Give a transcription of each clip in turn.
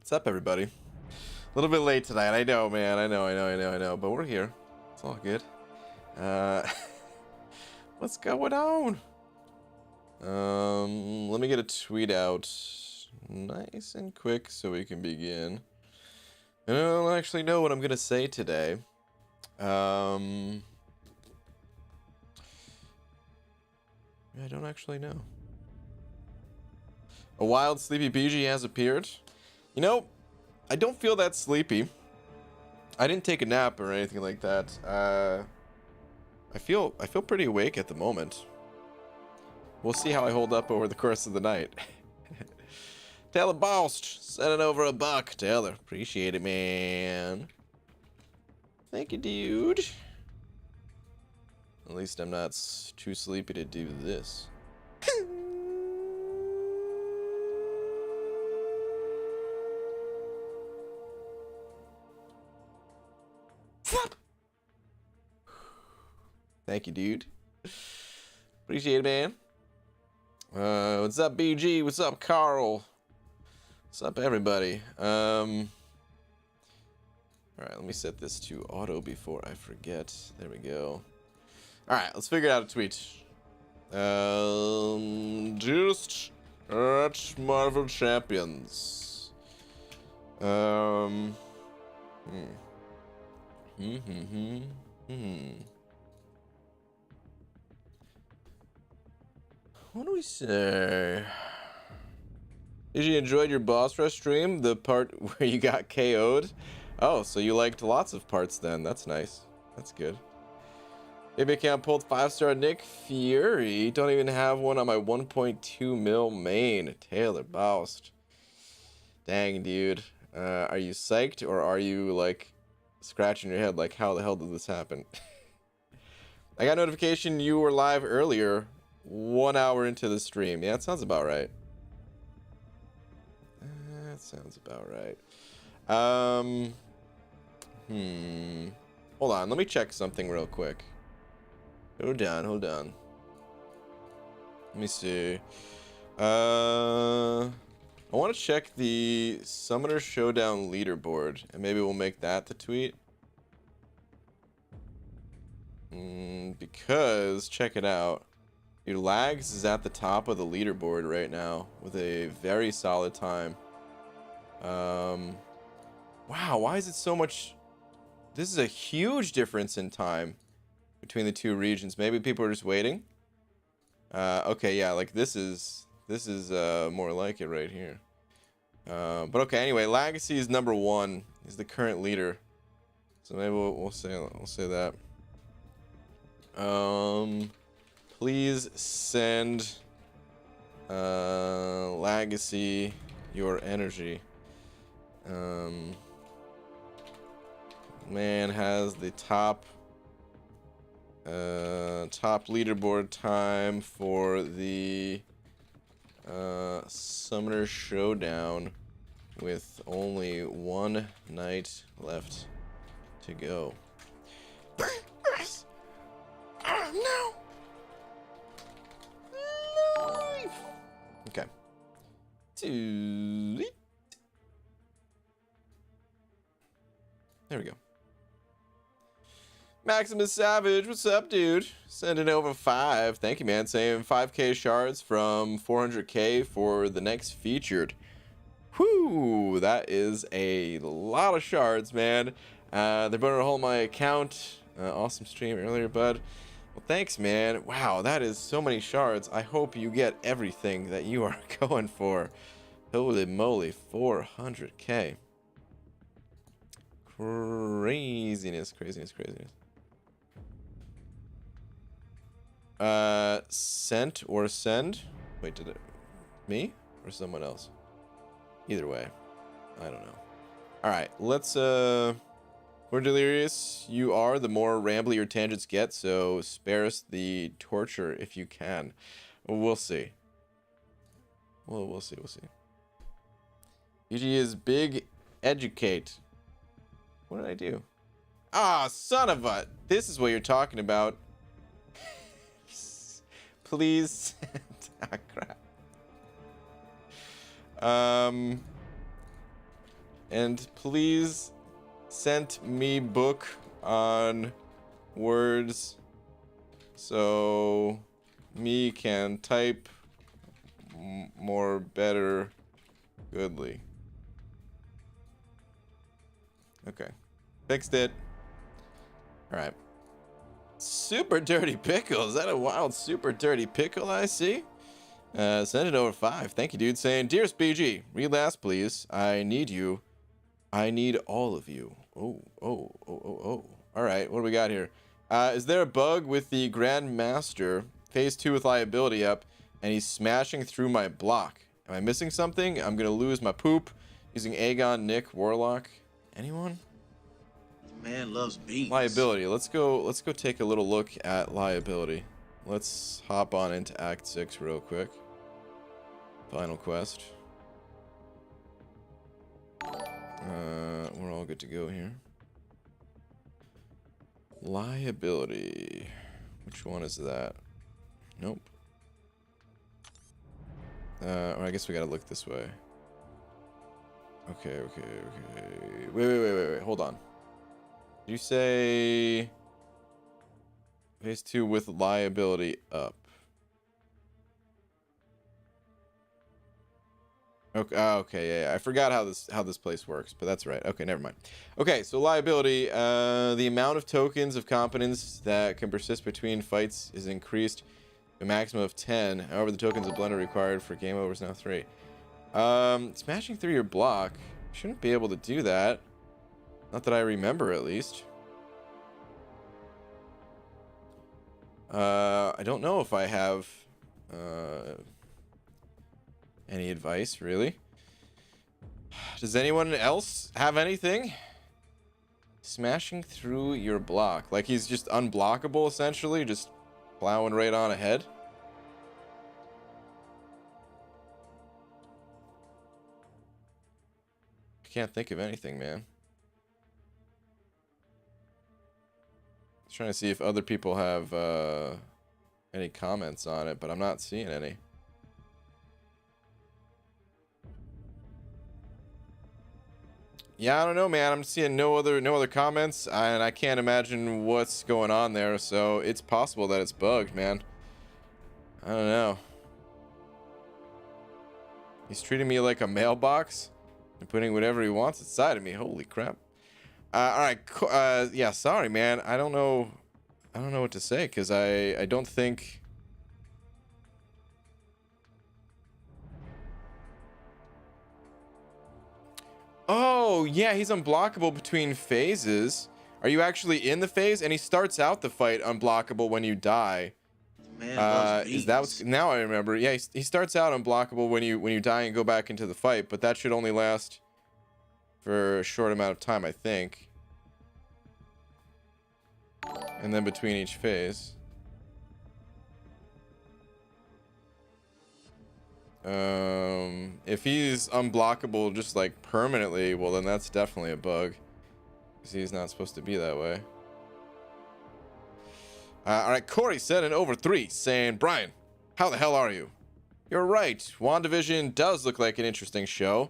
What's up, everybody? A little bit late tonight. I know, man. I know. But we're here. It's all good. What's going on? Let me get a tweet out nice and quick so we can begin. I don't actually know what I'm gonna say today. I don't actually know. A wild sleepy BG has appeared. You know, I don't feel that sleepy. I didn't take a nap or anything like that. I feel pretty awake at the moment. We'll see how I hold up over the course of the night. Taylor Bost, sending over $1. Taylor, appreciate it, man. Thank you, dude. At least I'm not too sleepy to do this. Thank you, dude. Appreciate it, man. What's up, BG? What's up, Carl? What's up, everybody? All right, let me set this to auto before I forget. There we go. All right, let's figure out a tweet. Just at Marvel Champions. What do we say? Did you enjoy your boss rush stream? The part where you got KO'd? Oh, so you liked lots of parts then. That's nice. That's good. Maybe account pulled 5-star Nick Fury. Don't even have one on my 1.2 mil main. Taylor Boust. Dang, dude. Are you psyched or are you like scratching your head like how the hell did this happen? I got notification you were live earlier. 1 hour into the stream. Yeah, that sounds about right. That sounds about right. Hold on, let me check something real quick. Hold on. Let me see. I want to check the Summoner Showdown leaderboard, and maybe we'll make that the tweet. Because, check it out. Dude, Lags is at the top of the leaderboard right now with a very solid time. Wow, why is it so much? This is a huge difference in time between the two regions. Maybe people are just waiting. Okay, yeah, like this is more like it right here. But okay, anyway, Legacy is number 1. He's the current leader. So maybe we'll say that. Please send Legacy your energy. Man has the top leaderboard time for the Summoner Showdown with only 1 night left to go. No. Okay. There we go. Maximus Savage, what's up, dude? Sending over 5. Thank you, man. Saying 5k shards from 400k for the next featured. Whoo, that is a lot of shards, man. They're burning a hole in my account. Awesome stream earlier, bud. Well, thanks, man. Wow, that is so many shards. I hope you get everything that you are going for. Holy moly, 400k. Craziness. Sent or send? Wait, did it me or someone else? Either way, I don't know. All right, let's more delirious you are, the more rambly your tangents get, so spare us the torture if you can. We'll see. We'll see. UG is big educate. What did I do? Ah, son of a... This is what you're talking about. Please. Ah, crap. And please send me book on words so me can type more better goodly. Okay. Fixed it. All right. Super dirty pickle. Is that a wild super dirty pickle I see? Send it over 5. Thank you, dude. Saying, Dearest BG, read last, please. I need you. I need all of you. Oh. All right, what do we got here? Is there a bug with the Grand Master? Phase 2 with liability up, and he's smashing through my block. Am I missing something? I'm gonna lose my poop. Using Aegon, Nick, Warlock. Anyone? The man loves beans. Liability. Let's go take a little look at liability. Let's hop on into Act 6 real quick. Final quest. We're all good to go here. Liability. Which one is that? Nope. Or I guess we gotta look this way. Okay. Wait. Hold on. Did you say phase 2 with liability up? Okay, yeah. I forgot how this place works, but that's right. Okay, never mind. Okay, so liability, the amount of tokens of competence that can persist between fights is increased to a maximum of 10. However, the tokens of blender required for game over is now 3. Smashing through your block. Shouldn't be able to do that. Not that I remember, at least. I don't know if I have any advice, really. Does anyone else have anything? Smashing through your block. Like he's just unblockable, essentially. Just plowing right on ahead. I can't think of anything, man. Just trying to see if other people have any comments on it, but I'm not seeing any. Yeah, I don't know, man. I'm seeing no other comments, and I can't imagine what's going on there. So it's possible that it's bugged, man. I don't know. He's treating me like a mailbox and putting whatever he wants inside of me. Holy crap! All right, yeah. Sorry, man. I don't know what to say because I don't think. Oh, yeah, he's unblockable between phases. Are you actually in the phase? And he starts out the fight unblockable when you die. Man is that what's... Now I remember. Yeah, he starts out unblockable when you die and go back into the fight, but that should only last for a short amount of time, I think. And then between each phase. If he's unblockable just like permanently, well then that's definitely a bug. Because he's not supposed to be that way. Alright, Corey said in over 3 saying, Brian, how the hell are you? You're right, WandaVision does look like an interesting show.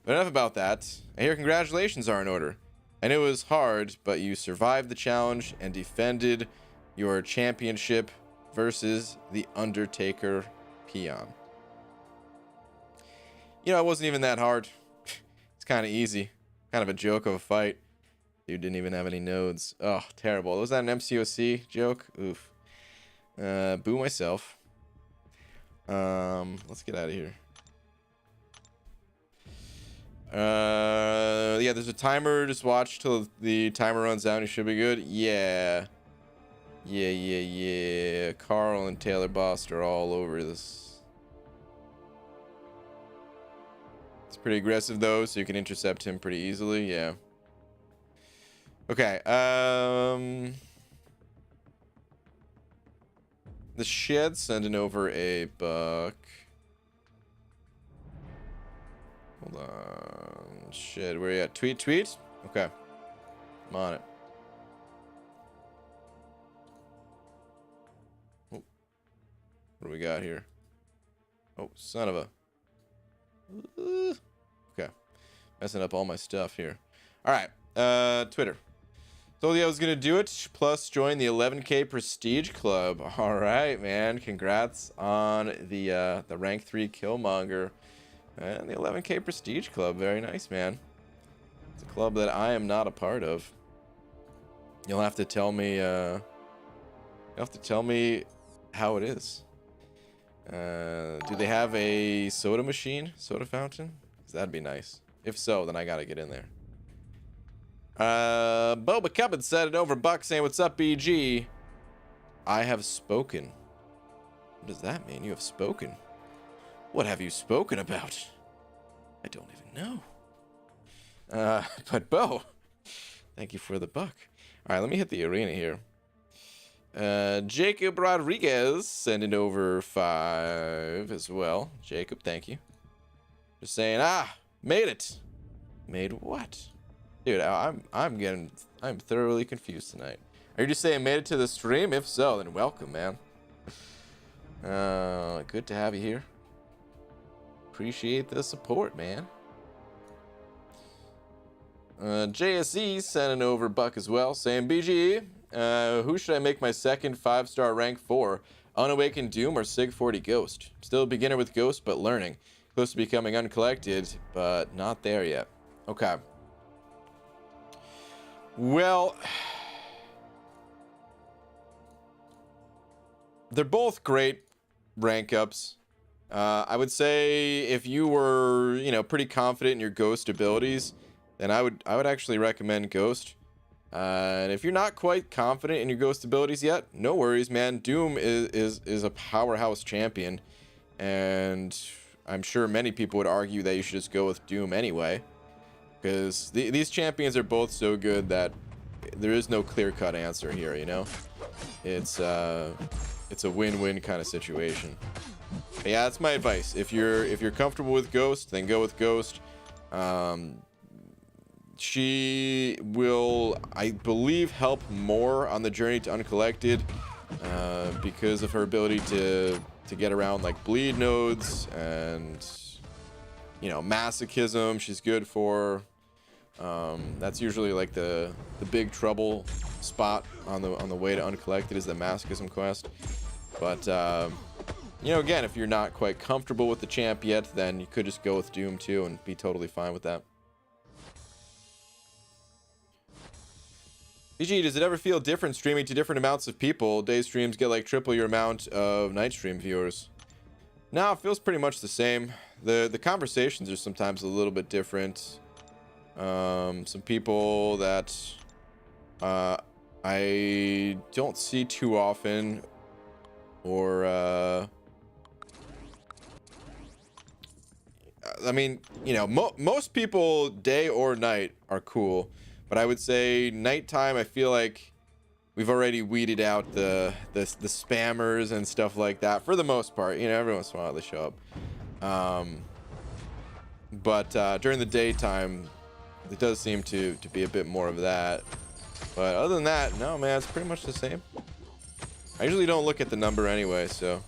But enough about that. I hear congratulations are in order. And it was hard, but you survived the challenge and defended your championship versus the Undertaker peon. You know, it wasn't even that hard. It's kind of easy. Kind of a joke of a fight. Dude didn't even have any nodes. Oh, terrible. Was that an MCOC joke? Oof. Boo myself. Let's get out of here. Yeah, there's a timer. Just watch till the timer runs out. You should be good. Yeah. Carl and Taylor Bost are all over this. It's pretty aggressive though, so you can intercept him pretty easily. Yeah. Okay. The shed sending over a buck. Hold on. Shed, where you at? Tweet? Okay. I'm on it. Oh. What do we got here? Oh, son of a... Okay. Messing up all my stuff here. All right. Twitter. Told you I was going to do it. Plus, join the 11K Prestige Club. All right, man. Congrats on the rank 3 Killmonger. And the 11K Prestige Club. Very nice, man. It's a club that I am not a part of. You'll have to tell me, how it is. Do they have a soda machine? Soda fountain? 'Cause that'd be nice. If so, then I gotta get in there. Boba Cubbin said it over Buck saying, what's up, BG? I have spoken. What does that mean? You have spoken. What have you spoken about? I don't even know. But Bo, thank you for the buck. All right, let me hit the arena here. Jacob Rodriguez sending over 5 as well. Jacob, thank you. Just saying, made it. Made what? Dude, I'm thoroughly confused tonight. Are you just saying made it to the stream? If so, then welcome, man. Good to have you here. Appreciate the support, man. JSE sending over Buck as well, saying BG, who should I make my second 5-star rank for? Unawakened Doom or Sig 40 Ghost? Still a beginner with Ghost, but learning. Close to becoming uncollected, but not there yet. Okay. Well, they're both great rank ups. I would say if you were, pretty confident in your Ghost abilities, then I would actually recommend Ghost. And if you're not quite confident in your Ghost abilities yet, no worries, man. Doom is a powerhouse champion, and I'm sure many people would argue that you should just go with Doom anyway, because these champions are both so good that there is no clear-cut answer here. It's a win-win kind of situation. But yeah, that's my advice. If you're comfortable with Ghost, then go with Ghost. She will, I believe, help more on the journey to Uncollected because of her ability to get around like bleed nodes and masochism. She's good for. That's usually like the big trouble spot on the way to Uncollected is the masochism quest. But again, if you're not quite comfortable with the champ yet, then you could just go with Doom too and be totally fine with that. BG, does it ever feel different streaming to different amounts of people? Day streams get like triple your amount of night stream viewers. No, it feels pretty much the same. The conversations are sometimes a little bit different. Some people that I don't see too often, or I mean, most people day or night are cool. But I would say nighttime, I feel like we've already weeded out the spammers and stuff like that for the most part. Every once in a while they show up. But during the daytime, it does seem to be a bit more of that. But other than that, no, man, it's pretty much the same. I usually don't look at the number anyway, so.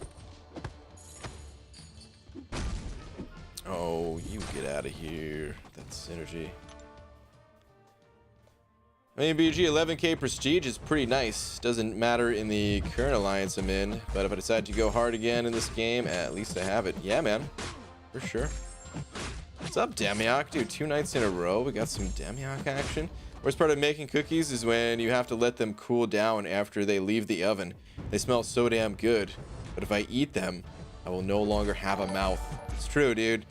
Oh, you get out of here. That's synergy. I mean, BG 11K Prestige is pretty nice. Doesn't matter in the current alliance I'm in, but if I decide to go hard again in this game, at least I have it. Yeah, man, for sure. What's up, Demiok? Dude, 2 nights in a row, we got some Demiok action. Worst part of making cookies is when you have to let them cool down after they leave the oven. They smell so damn good, but if I eat them, I will no longer have a mouth. It's true, dude.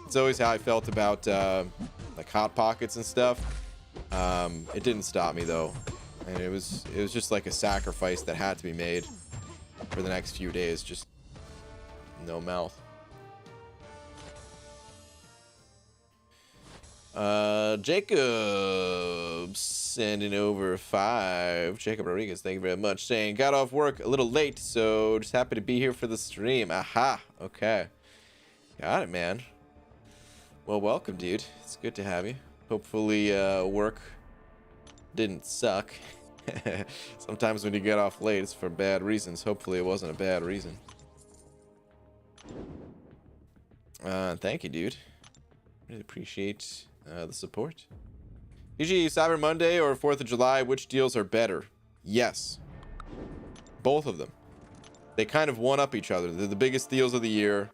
It's always how I felt about like Hot Pockets and stuff. It didn't stop me though, and it was just like a sacrifice that had to be made for the next few days. Just no mouth. Jacob sending over 5. Jacob Rodriguez, thank you very much. Saying got off work a little late, so just happy to be here for the stream. Aha, okay, got it, man. Well, welcome, dude. It's good to have you. Hopefully work didn't suck. Sometimes when you get off late, it's for bad reasons. Hopefully it wasn't a bad reason. Thank you, dude. Really appreciate the support. PG, Cyber Monday or 4th of July, which deals are better? Yes. Both of them. They kind of one-up each other. They're the biggest deals of the year.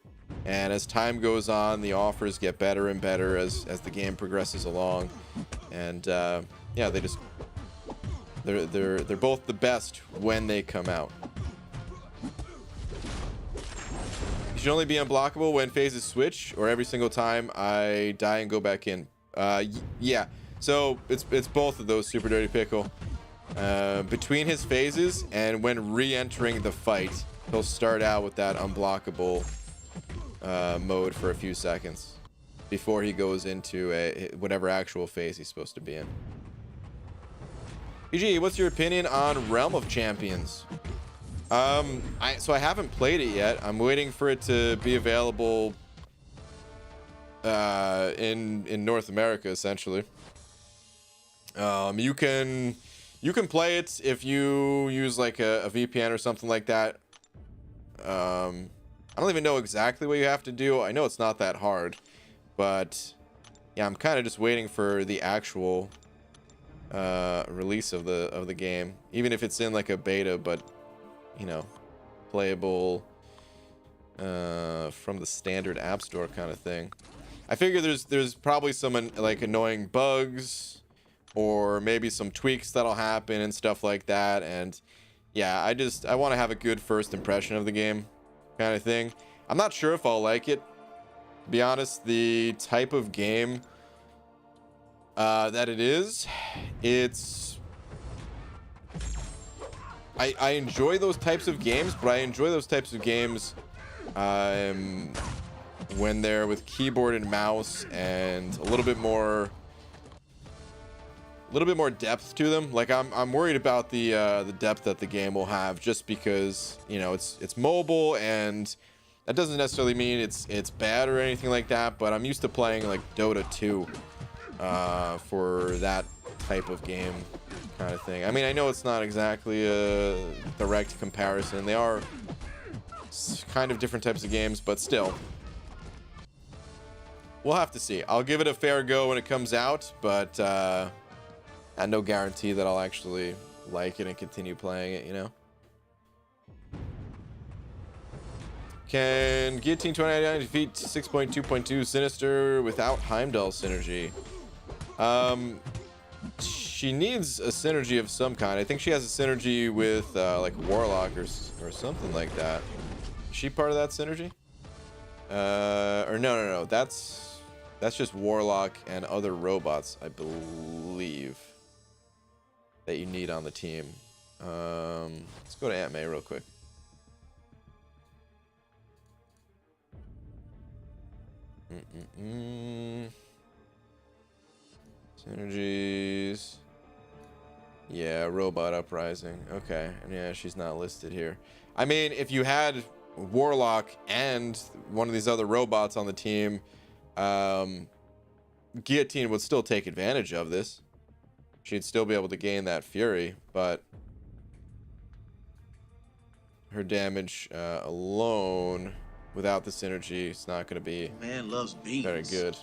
And as time goes on, the offers get better and better as the game progresses along. And yeah, they're both the best when they come out. You should only be unblockable when phases switch, or every single time I die and go back in. Yeah. So it's both of those, Super Dirty Pickle. Between his phases and when re-entering the fight, he'll start out with that unblockable mode for a few seconds before he goes into whatever actual phase he's supposed to be in. PG, what's your opinion on Realm of Champions? So I haven't played it yet. I'm waiting for it to be available in North America, essentially. You can play it if you use like a VPN or something like that. I don't even know exactly what you have to do. I know it's not that hard, but yeah, I'm kind of just waiting for the actual release of the game, even if it's in like a beta, but you know, playable from the standard app store kind of thing. I figure there's probably some like annoying bugs or maybe some tweaks that'll happen and stuff like that. And yeah, I want to have a good first impression of the game kind of thing. I'm not sure if I'll like it, to be honest. The type of game that it is, I enjoy those types of games, but I enjoy those types of games when they're with keyboard and mouse and a little bit more depth to them. Like I'm worried about the depth that the game will have, just because, you know, it's mobile, and that doesn't necessarily mean it's bad or anything like that, but I'm used to playing like Dota 2 for that type of game kind of thing. I mean, I know it's not exactly a direct comparison. They are kind of different types of games, but still, we'll have to see. I'll give it a fair go when it comes out, but no guarantee that I'll actually like it and continue playing it, you know? Can Guillotine 2099 defeat 6.2.2 Sinister without Heimdall synergy? She needs a synergy of some kind. I think she has a synergy with like Warlock or something like that. Is she part of that synergy? Or no. That's just Warlock and other robots, I believe, that you need on the team. Let's go to Aunt May real quick. Synergies. Yeah, Robot Uprising. Okay, yeah, she's not listed here. I mean, if you had Warlock and one of these other robots on the team, Guillotine would still take advantage of this. She'd still be able to gain that fury, but her damage alone, without the synergy, it's not going to be Man loves beans. very good.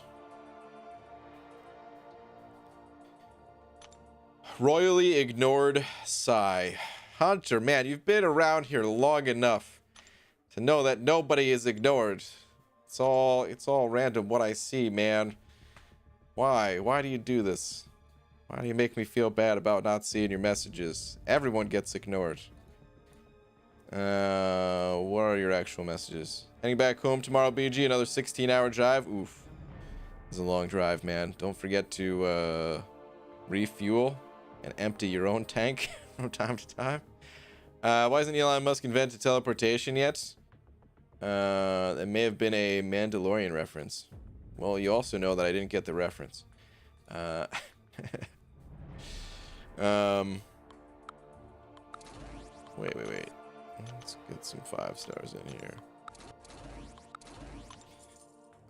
Royally ignored Sigh. Hunter, man, you've been around here long enough to know that nobody is ignored. It's all random what I see, man. Why do you do this? Why do you make me feel bad about not seeing your messages? Everyone gets ignored. What are your actual messages? Heading back home tomorrow, BG. Another 16-hour drive. Oof. It's a long drive, man. Don't forget to refuel and empty your own tank from time to time. Why isn't Elon Musk invented teleportation yet? That may have been a Mandalorian reference. Well, you also know that I didn't get the reference. Wait. Let's get some 5 stars in here.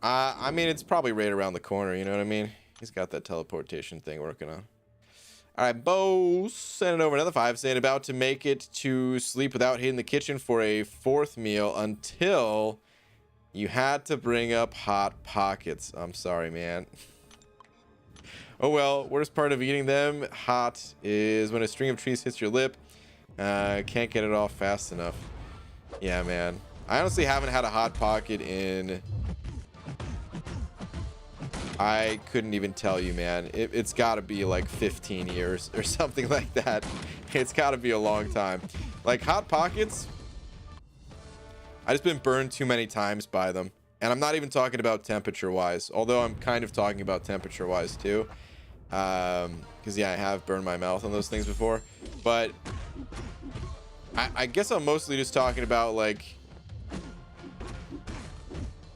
I mean, it's probably right around the corner, you know what I mean? He's got that teleportation thing working on. All right, Bo sending over another 5, saying about to make it to sleep without hitting the kitchen for a 4th meal until you had to bring up Hot Pockets. I'm sorry, man. Oh well, worst part of eating them hot is when a string of trees hits your lip. Can't get it off fast enough. Yeah, man. I honestly haven't had a hot pocket in... I couldn't even tell you, man. It's got to be like 15 years or something like that. It's got to be a long time. Like hot pockets, I just been burned too many times by them. And I'm not even talking about temperature wise, although I'm kind of talking about temperature wise too. Because yeah, I have burned my mouth on those things before. But I guess I'm mostly just talking about like,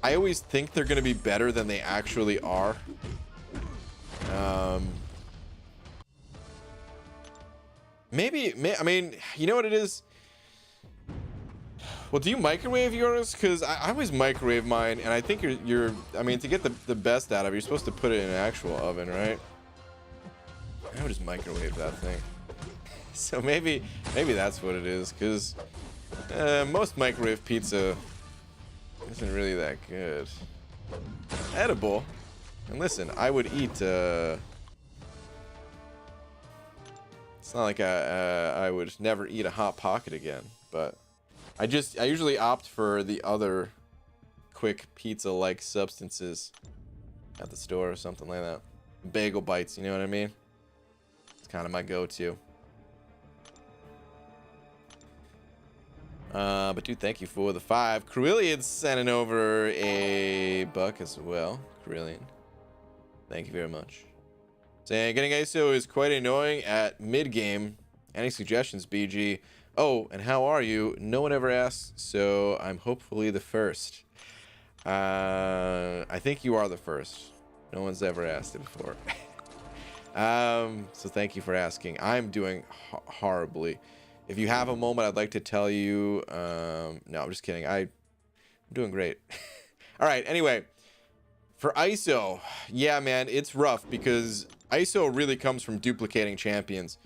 I always think they're going to be better than they actually are. I mean, you know what it is? Well, do you microwave yours? Because I always microwave mine, and I think I mean, to get the best out of it, you're supposed to put it in an actual oven, right? I would just microwave that thing. So maybe that's what it is, because most microwave pizza isn't really that good. Edible. And listen, I would eat... it's not like I would never eat a Hot Pocket again, but... I usually opt for the other quick pizza-like substances at the store or something like that. Bagel bites, you know what I mean? It's kind of my go-to. But dude, thank you for the 5. Carillian's sending over a buck as well. Carillian, thank you very much. Saying getting ISO is quite annoying at mid-game. Any suggestions, BG? Oh, and how are you? No one ever asks, so I'm hopefully the first. I think you are the first. No one's ever asked it before. So thank you for asking. I'm doing horribly. If you have a moment, I'd like to tell you... no, I'm just kidding. I'm doing great. All right, anyway. For ISO, yeah, man, it's rough because ISO really comes from duplicating champions.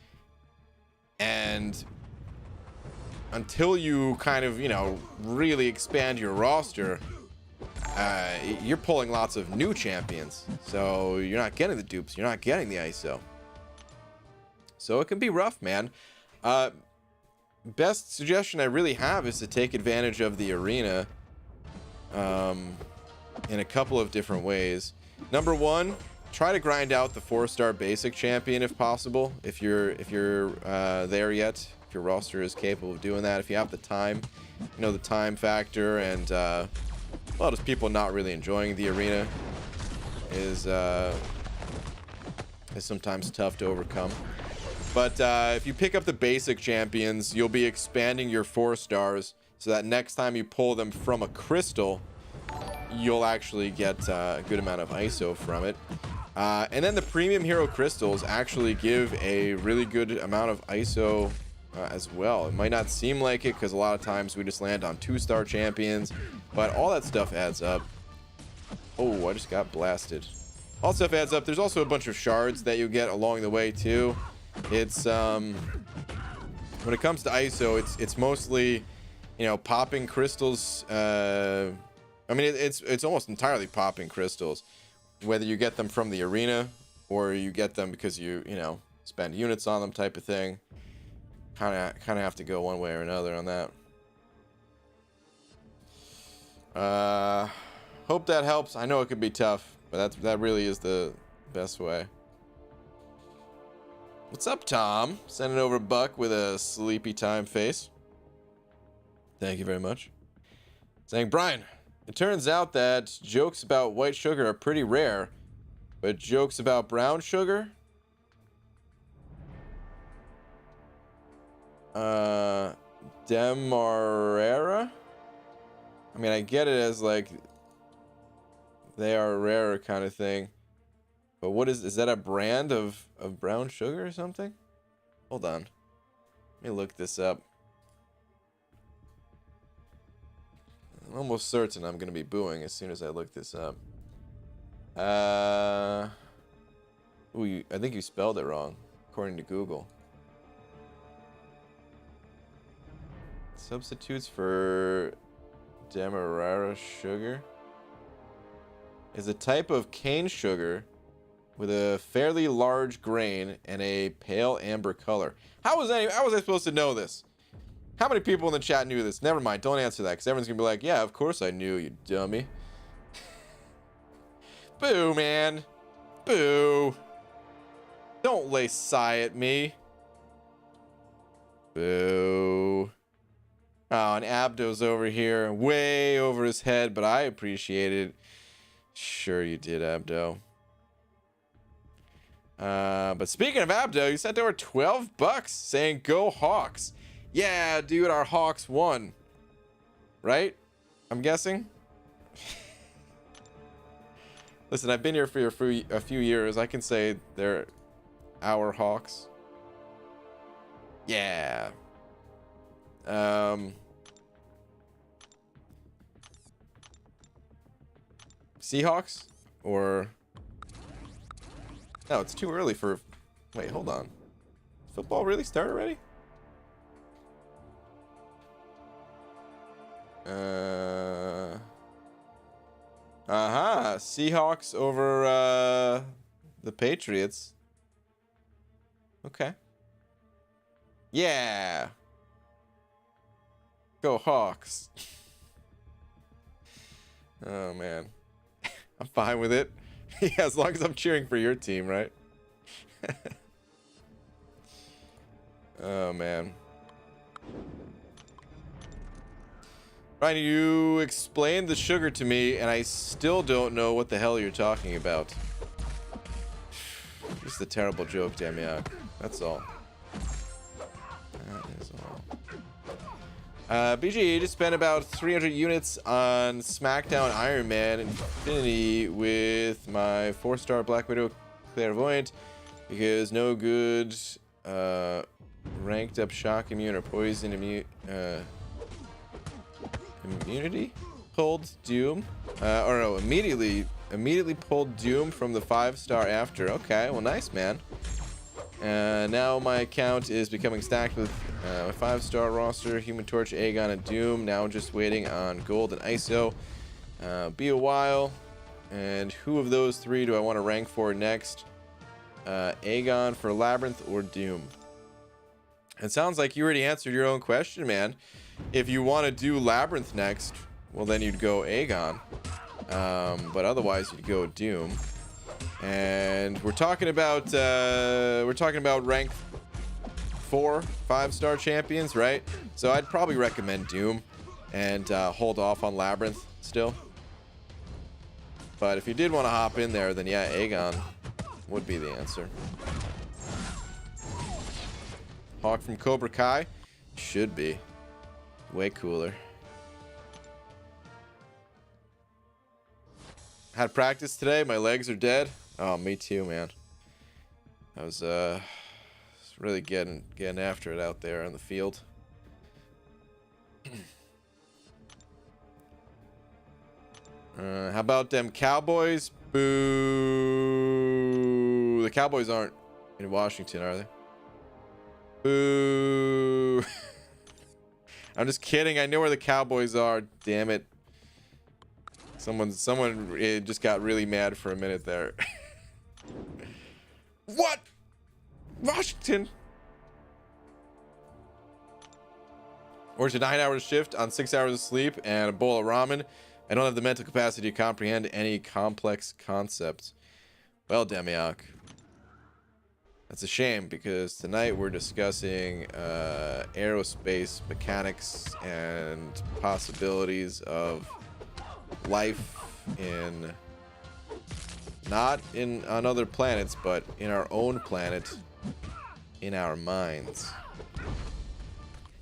And... until you kind of, you know, really expand your roster, you're pulling lots of new champions. So you're not getting the dupes. You're not getting the ISO. So it can be rough, man. Best suggestion I really have is to take advantage of the arena in a couple of different ways. Number one, try to grind out the 4-star basic champion if possible. If you're there yet. Your roster is capable of doing that. If you have the time, you know, the time factor, and well, just people not really enjoying the arena is sometimes tough to overcome. But if you pick up the basic champions, you'll be expanding your 4 stars so that next time you pull them from a crystal, you'll actually get a good amount of ISO from it. And then the premium hero crystals actually give a really good amount of ISO as well. It might not seem like it because a lot of times we just land on 2-star champions, but all that stuff adds up. Oh, I just got blasted. All stuff adds up. There's also a bunch of shards that you get along the way too. It's when it comes to ISO, it's mostly, you know, popping crystals. I mean, it's almost entirely popping crystals, whether you get them from the arena or you get them because you know, spend units on them type of thing. Kind of have to go one way or another on that. Hope that helps. I know it could be tough, but that really is the best way. What's up, Tom? Sending over a buck with a sleepy time face. Thank you very much. Saying, Brian, it turns out that jokes about white sugar are pretty rare, but jokes about brown sugar... Demarera? I mean, I get it as like they are rarer kind of thing, but what is that a brand of brown sugar or something? Hold on, let me look this up. I'm almost certain I'm gonna be booing as soon as I look this up. Ooh, I think you spelled it wrong according to Google. Substitutes for Demerara sugar is a type of cane sugar with a fairly large grain and a pale amber color. How was I supposed to know this? How many people in the chat knew this? Never mind, don't answer that, because everyone's gonna be like, yeah, of course I knew, you dummy. Boo, man. Boo. Don't lay sigh at me. Boo. Oh, and Abdo's over here, way over his head, but I appreciate it. Sure you did, Abdo. But speaking of Abdo, you sent over 12 bucks saying go Hawks. Yeah, dude, our Hawks won. Right? I'm guessing. Listen, I've been here for a few years. I can say they're our Hawks. Yeah. Seahawks? Or... No, it's too early for... Wait, hold on. Football really start already? Seahawks over the Patriots. Okay. Yeah. Go Hawks. Oh man. I'm fine with it. Yeah, as long as I'm cheering for your team, right? Oh man. Ryan, you explained the sugar to me, and I still don't know what the hell you're talking about. Just a terrible joke, Damian. That's all. That is all. BG just spent about 300 units on SmackDown Iron Man Infinity with my 4-star Black Widow Clairvoyant because no good ranked up shock immune or poison immune immunity pulled Doom or no, immediately pulled Doom from the 5-star after. Okay, well, nice, man. Now my account is becoming stacked with my 5-star roster, Human Torch, Aegon, and Doom. Now just waiting on Gold and ISO. Be a while. And who of those three do I want to rank for next? Aegon for Labyrinth or Doom? It sounds like you already answered your own question, man. If you want to do Labyrinth next, well then you'd go Aegon. But otherwise you'd go Doom. And we're talking about rank 4 5-star champions, right? So I'd probably recommend Doom and hold off on Labyrinth still. But if you did want to hop in there, then yeah, Aegon would be the answer. Hawk from Cobra Kai should be way cooler. Had practice today. My legs are dead. Oh, me too, man. I was really getting after it out there on the field. How about them Cowboys? Boo! The Cowboys aren't in Washington, are they? Boo! I'm just kidding. I know where the Cowboys are. Damn it. Someone just got really mad for a minute there. What? Washington? Or it's a 9-hour shift on 6 hours of sleep and a bowl of ramen. I don't have the mental capacity to comprehend any complex concepts. Well, Demiak, that's a shame because tonight we're discussing aerospace mechanics and possibilities of life in not on other planets, but in our own planet, in our minds.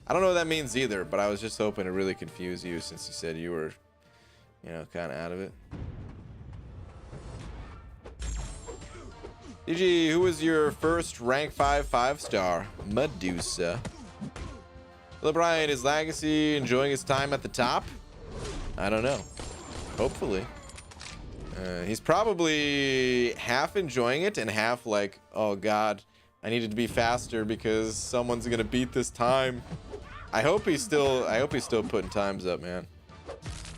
I don't know what that means either, but I was just hoping to really confuse you since you said you were, you know, kind of out of it. DG, who was your first rank 5 5-star? Medusa. Hello, Brian. Is Legacy enjoying his time at the top? I don't know. Hopefully. He's probably half enjoying it and half like, oh god, I needed to be faster because someone's gonna beat this time. I hope he's still putting times up, man.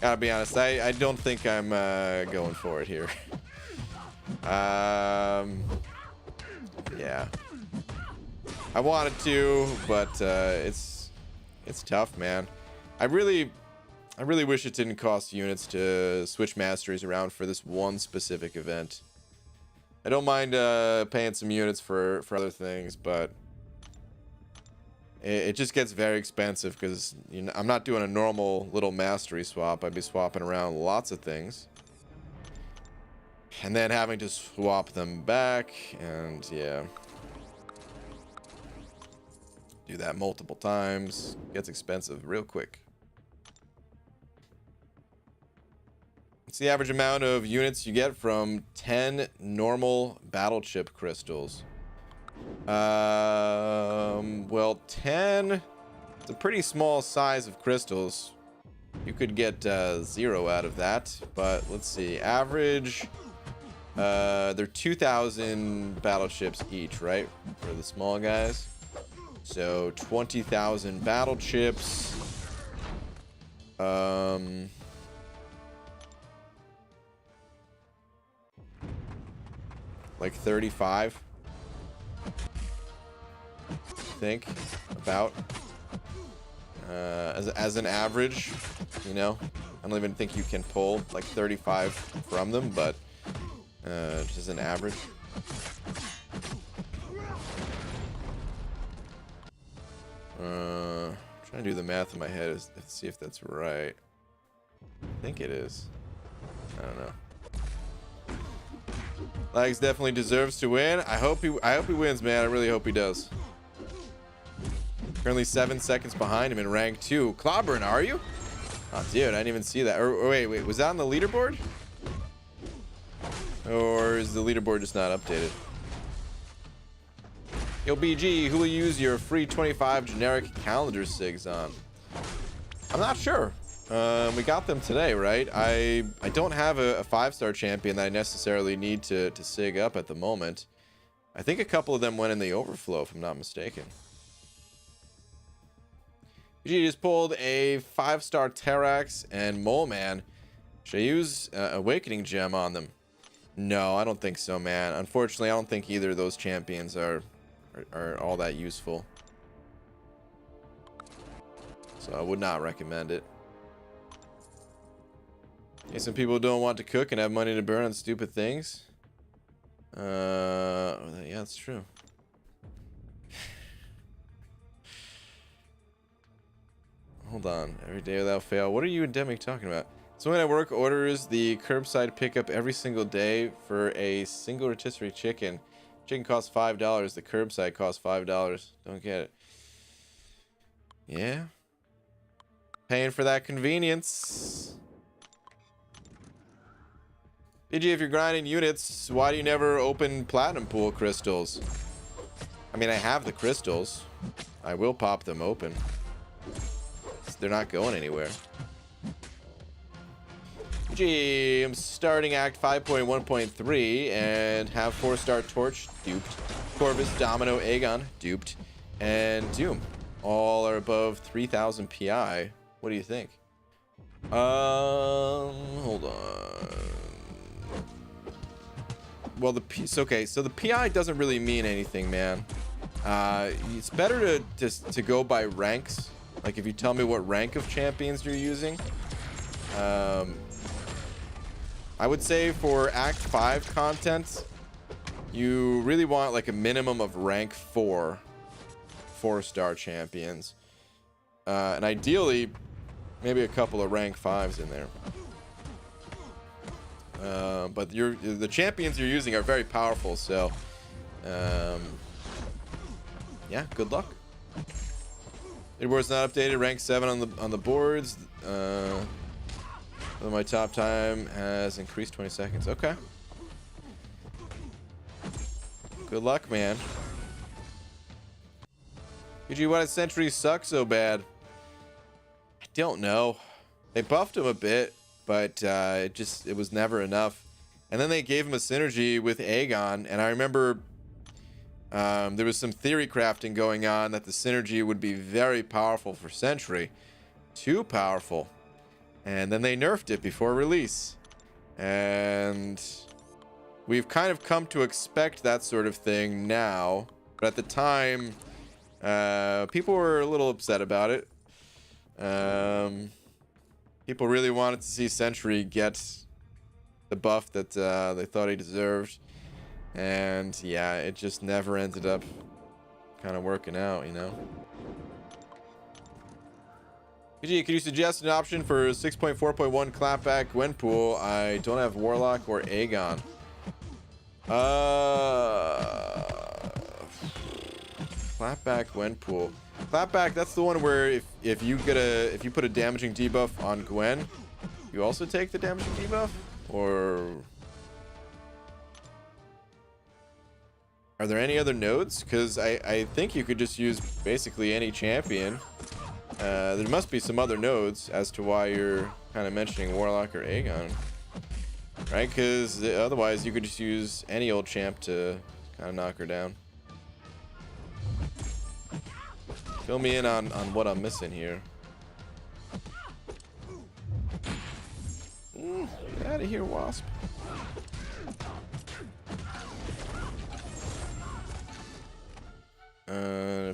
Gotta be honest, I don't think I'm going for it here. Yeah. I wanted to, but it's tough, man. I really wish it didn't cost units to switch masteries around for this one specific event. I don't mind paying some units for other things, but it just gets very expensive because I'm not doing a normal little mastery swap. I'd be swapping around lots of things. And then having to swap them back, and yeah. Do that multiple times. Gets expensive real quick. What's the average amount of units you get from 10 normal battle chip crystals? Well, 10... It's a pretty small size of crystals. You could get 0 out of that, but let's see. Average... they're 2,000 battle chips each, right? For the small guys. So 20,000 battle chips. Like 35. I think about. As an average, you know, I don't even think you can pull like 35 from them, but just as an average. Trying to do the math in my head to see if that's right. I think it is. I don't know. Lags definitely deserves to win. I hope he wins, man. I really hope he does. Currently 7 seconds behind him in rank 2. Clobberin, are you? Oh, dude, I didn't even see that. Or wait, was that on the leaderboard? Or is the leaderboard just not updated? Yo, BG, who will you use your free 25 generic calendar SIGs on? I'm not sure. We got them today, right? I don't have a 5-star champion that I necessarily need to SIG up at the moment. I think a couple of them went in the overflow, if I'm not mistaken. BG just pulled a 5-star Terax and Mole Man. Should I use Awakening Gem on them? No, I don't think so, man. Unfortunately, I don't think either of those champions are all that useful. So I would not recommend it. Okay, some people don't want to cook and have money to burn on stupid things. Yeah, that's true. Hold on. Every day without fail. What are you and Demi talking about? Someone at work orders the curbside pickup every single day for a single rotisserie chicken. Chicken costs $5. The curbside costs $5. Don't get it. Yeah. Paying for that convenience. BG, if you're grinding units, why do you never open platinum pool crystals? I mean, I have the crystals. I will pop them open. They're not going anywhere. BG, I'm starting Act 5.1.3 and have 4-star Torch duped. Corvus, Domino, Aegon duped, and Doom. All are above 3,000 PI. What do you think? Hold on. Well, okay, so the PI doesn't really mean anything, man. It's better to go by ranks. Like, if you tell me what rank of champions you're using. I would say for Act 5 content, you really want like a minimum of rank 4-star champions. And ideally, maybe a couple of rank 5s in there. But the champions you're using are very powerful, so yeah, good luck. Leaderboard's not updated. Rank 7 on the boards. My top time has increased 20 seconds. Okay. Good luck, man. BG, why did Sentry suck so bad? I don't know. They buffed him a bit, but it was never enough. And then they gave him a synergy with Aegon, and I remember there was some theory crafting going on that the synergy would be very powerful for Sentry. Too powerful. And then they nerfed it before release. And we've kind of come to expect that sort of thing now. But at the time, people were a little upset about it. People really wanted to see Sentry get the buff that they thought he deserved. And yeah, it just never ended up kind of working out, you know. PG, could you suggest an option for 6.4.1 clapback Gwenpool? I don't have Warlock or Aegon. Clapback Gwenpool. Clapback, that's the one where if you put a damaging debuff on Gwen, you also take the damaging debuff? Or are there any other nodes? Because I think you could just use basically any champion. There must be some other nodes as to why you're kind of mentioning Warlock or Aegon, right? Because otherwise you could just use any old champ to kind of knock her down. Fill me in on what I'm missing here. Get out of here, Wasp.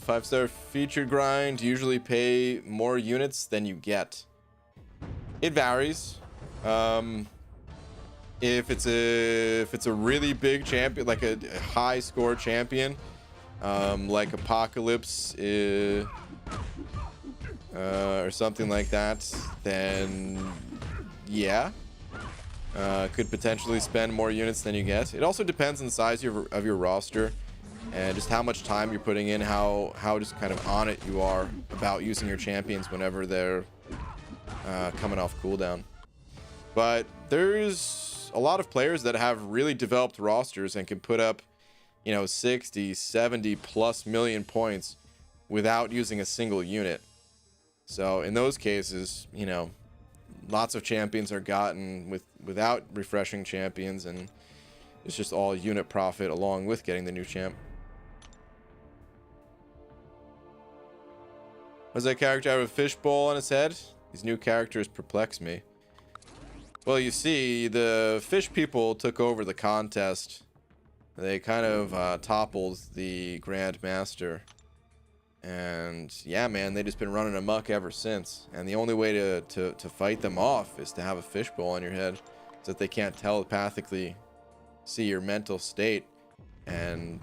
Five-star featured grind usually pay more units than you get. It varies. If it's a really big champion, like a high score champion, like Apocalypse or something like that, then yeah, could potentially spend more units than you get. It also depends on the size of your roster and just how much time you're putting in, how just kind of on it you are about using your champions whenever they're coming off cooldown. But there's a lot of players that have really developed rosters and can put up, you know, 60, 70 plus million points without using a single unit. So in those cases, you know, lots of champions are gotten without refreshing champions, and it's just all unit profit along with getting the new champ. Was that character have a fishbowl on his head? These new characters perplex me. Well, you see, the fish people took over the contest. They kind of toppled the Grand Master. And yeah, man, they just been running amok ever since. And the only way to fight them off is to have a fishbowl on your head so that they can't telepathically see your mental state and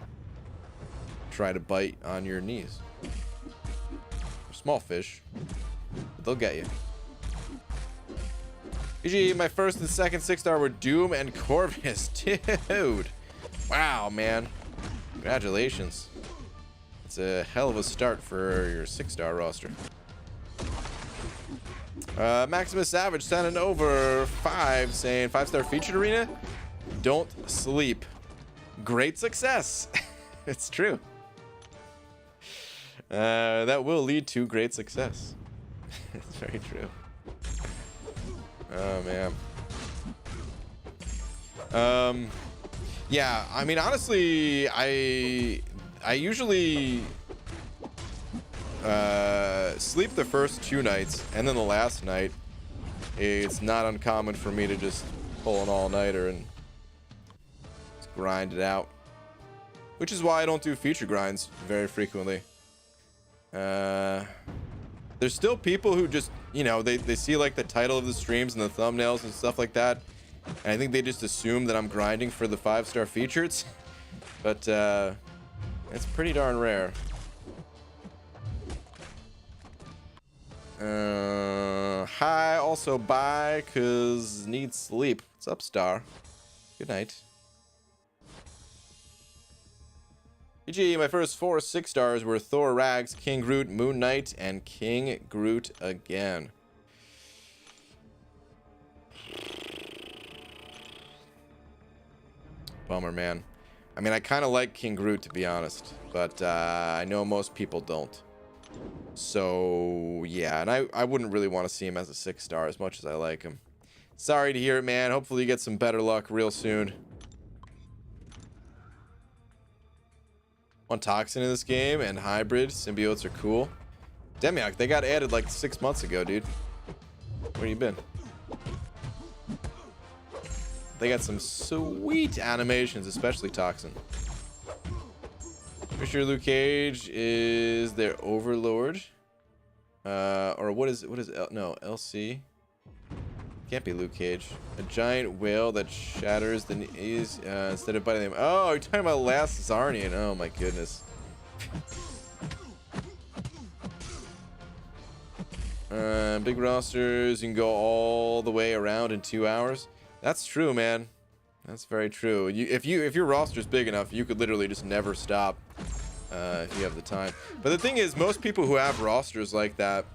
try to bite on your knees. Small fish, but they'll get you. GG, my first and second 6-star were Doom and Corvus. Dude, wow, man, congratulations. It's a hell of a start for your 6-star roster. Maximus Savage sending over 5, saying 5-star featured arena, don't sleep. Great success. It's true. That will lead to great success. It's very true. Oh man. Yeah, I mean, honestly, I usually sleep the first 2 nights, and then the last night it's not uncommon for me to just pull an all-nighter and just grind it out, which is why I don't do feature grinds very frequently. There's still people who just, you know, they see like the title of the streams and the thumbnails and stuff like that, and I think they just assume that I'm grinding for the 5-star features. But it's pretty darn rare. Hi, also bye, cause need sleep. What's up, Star? Good night. GG, my first 4 6-stars were Thor Rags, King Groot, Moon Knight, and King Groot again. Bummer, man. I mean, I kind of like King Groot, to be honest, but I know most people don't. So, yeah, and I wouldn't really want to see him as a 6-star as much as I like him. Sorry to hear it, man. Hopefully you get some better luck real soon. On Toxin in this game, and hybrid symbiotes are cool. Demiok, they got added like 6 months ago, dude. Where you been? They got some sweet animations, especially Toxin. Pretty sure Luke Cage is their overlord. Or what is LC? Can't be Luke Cage. A giant whale that shatters the knees instead of biting them. Oh, you're talking about Last Zarnian. Oh my goodness. Big rosters, you can go all the way around in 2 hours. That's true, man. That's very true. If your roster's big enough, you could literally just never stop if you have the time. But the thing is, most people who have rosters like that,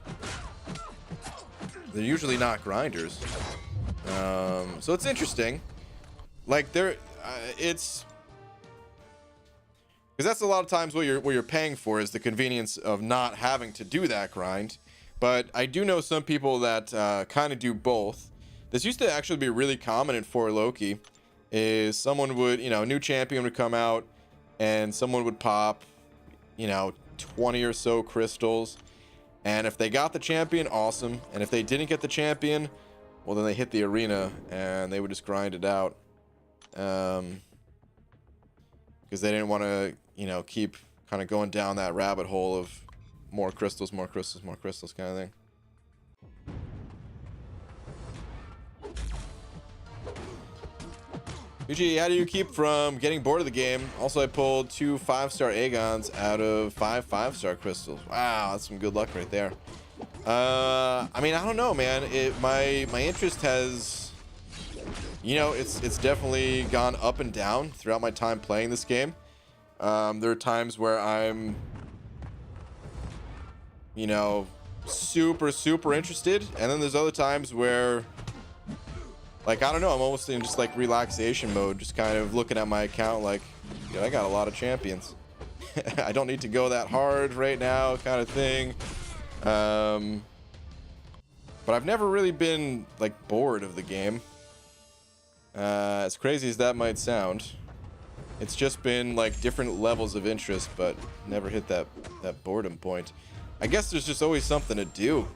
they're usually not grinders. So it's interesting. Like it's because that's a lot of times what you're paying for is the convenience of not having to do that grind. But I do know some people that kind of do both. This used to actually be really common in 4 Loki. Is someone would, a new champion would come out and someone would pop, 20 or so crystals. And if they got the champion, awesome. And if they didn't get the champion, well, then they hit the arena and they would just grind it out. Because they didn't want to, keep kind of going down that rabbit hole of more crystals kind of thing. BG, how do you keep from getting bored of the game? Also, I pulled 2 5-star Aegons out of 5 5-star crystals. Wow, that's some good luck right there. I mean, I don't know, man. My interest has, it's definitely gone up and down throughout my time playing this game. There are times where I'm, super interested, and then there's other times where, like, I don't know, I'm almost in just like relaxation mode, just kind of looking at my account like, I got a lot of champions. I don't need to go that hard right now, kind of thing. But I've never really been like bored of the game. As crazy as that might sound, it's just been like different levels of interest, but never hit that boredom point. I guess there's just always something to do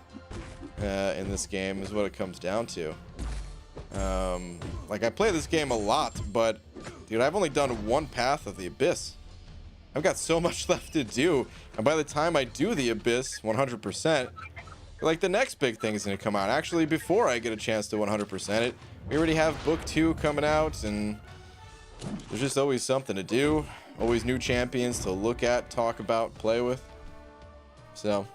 in this game is what it comes down to. Like, I play this game a lot, but dude, I've only done 1 path of the Abyss. I've got so much left to do, and by the time I do the Abyss 100%, like, the next big thing is going to come out. Actually, before I get a chance to 100% it, we already have book 2 coming out, and there's just always something to do, always new champions to look at, talk about, play with. So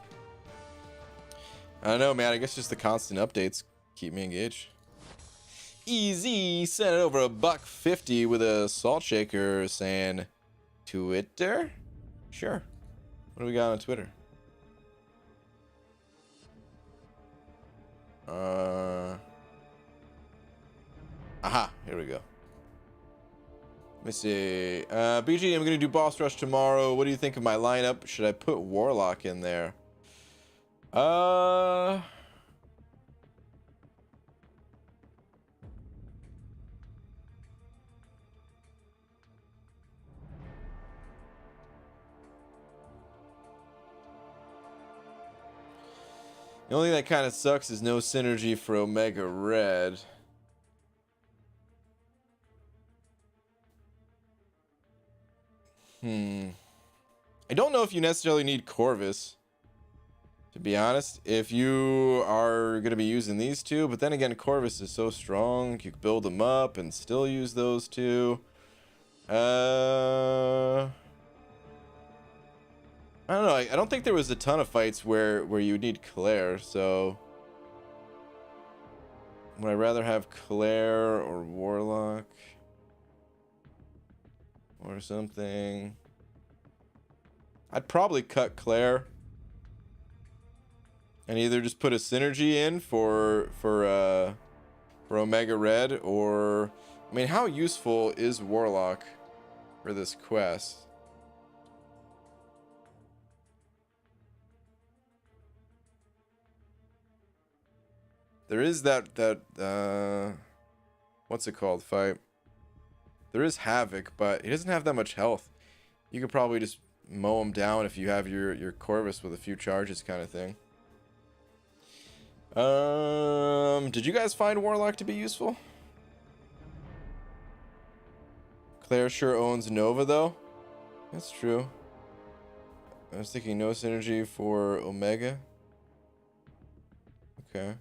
I don't know, man. I guess just the constant updates keep me engaged. Easy sent it over $1.50 with a salt shaker saying Twitter. Sure. What do we got on Twitter? Aha, here we go. Let me see. BG, I'm gonna do boss rush tomorrow. What do you think of my lineup? Should I put Warlock in there? The only thing that kind of sucks is no synergy for Omega Red. I don't know if you necessarily need Corvus, to be honest, if you are going to be using these 2. But then again, Corvus is so strong, you can build them up and still use those 2. I don't know. I don't think there was a ton of fights where you need Claire, so would I rather have Claire or Warlock or something? I'd probably cut Claire and either just put a synergy in for Omega Red, or, I mean, how useful is Warlock for this quest? There is that what's it called fight? There is Havoc, but he doesn't have that much health. You could probably just mow him down if you have your Corvus with a few charges, kind of thing. Did you guys find Warlock to be useful? Claire sure owns Nova, though. That's true. I was thinking no synergy for Omega. Okay.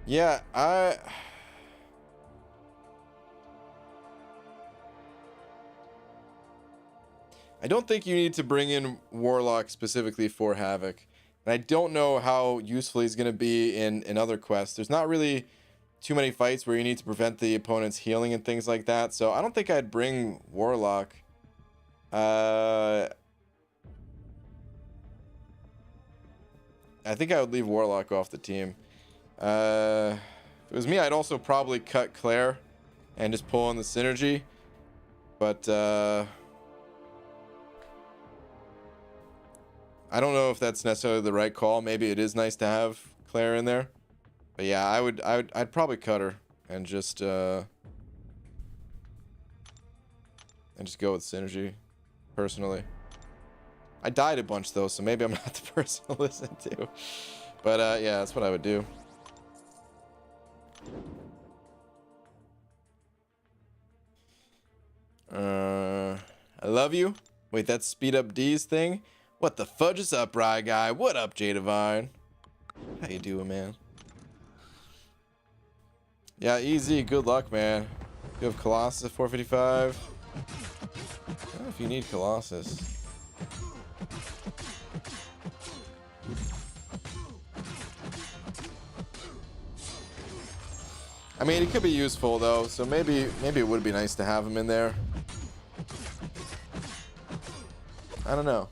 Yeah, I don't think you need to bring in Warlock specifically for Havoc. And I don't know how useful he's going to be in other quests. There's not really too many fights where you need to prevent the opponent's healing and things like that. So I don't think I'd bring Warlock. I think I would leave Warlock off the team. If it was me, I'd also probably cut Claire and just pull on the synergy. But I don't know if that's necessarily the right call. Maybe it is nice to have Claire in there. But yeah, I'd probably cut her and just go with synergy, personally. I died a bunch though, so maybe I'm not the person to listen to. But yeah, that's what I would do. I love you. Wait, that's Speed Up D's thing? What the fudge is up, Rye Guy? What up, J Divine? How you doing, man? Yeah, easy. Good luck, man. You have Colossus at 455. I don't know if you need Colossus. I mean, he could be useful though, so maybe it would be nice to have him in there. I don't know.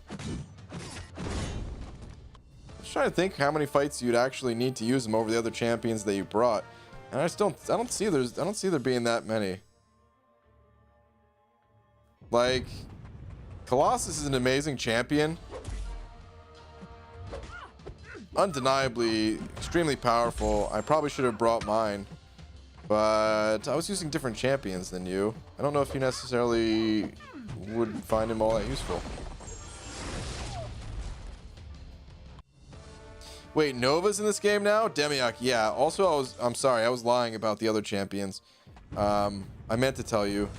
I'm just trying to think how many fights you'd actually need to use him over the other champions that you brought, and I don't see there being that many. Like, Colossus is an amazing champion. Undeniably extremely powerful. I probably should have brought mine. But I was using different champions than you. I don't know if you necessarily would find him all that useful. Wait, Nova's in this game now? Demiok, yeah. Also, I'm sorry, I was lying about the other champions. I meant to tell you.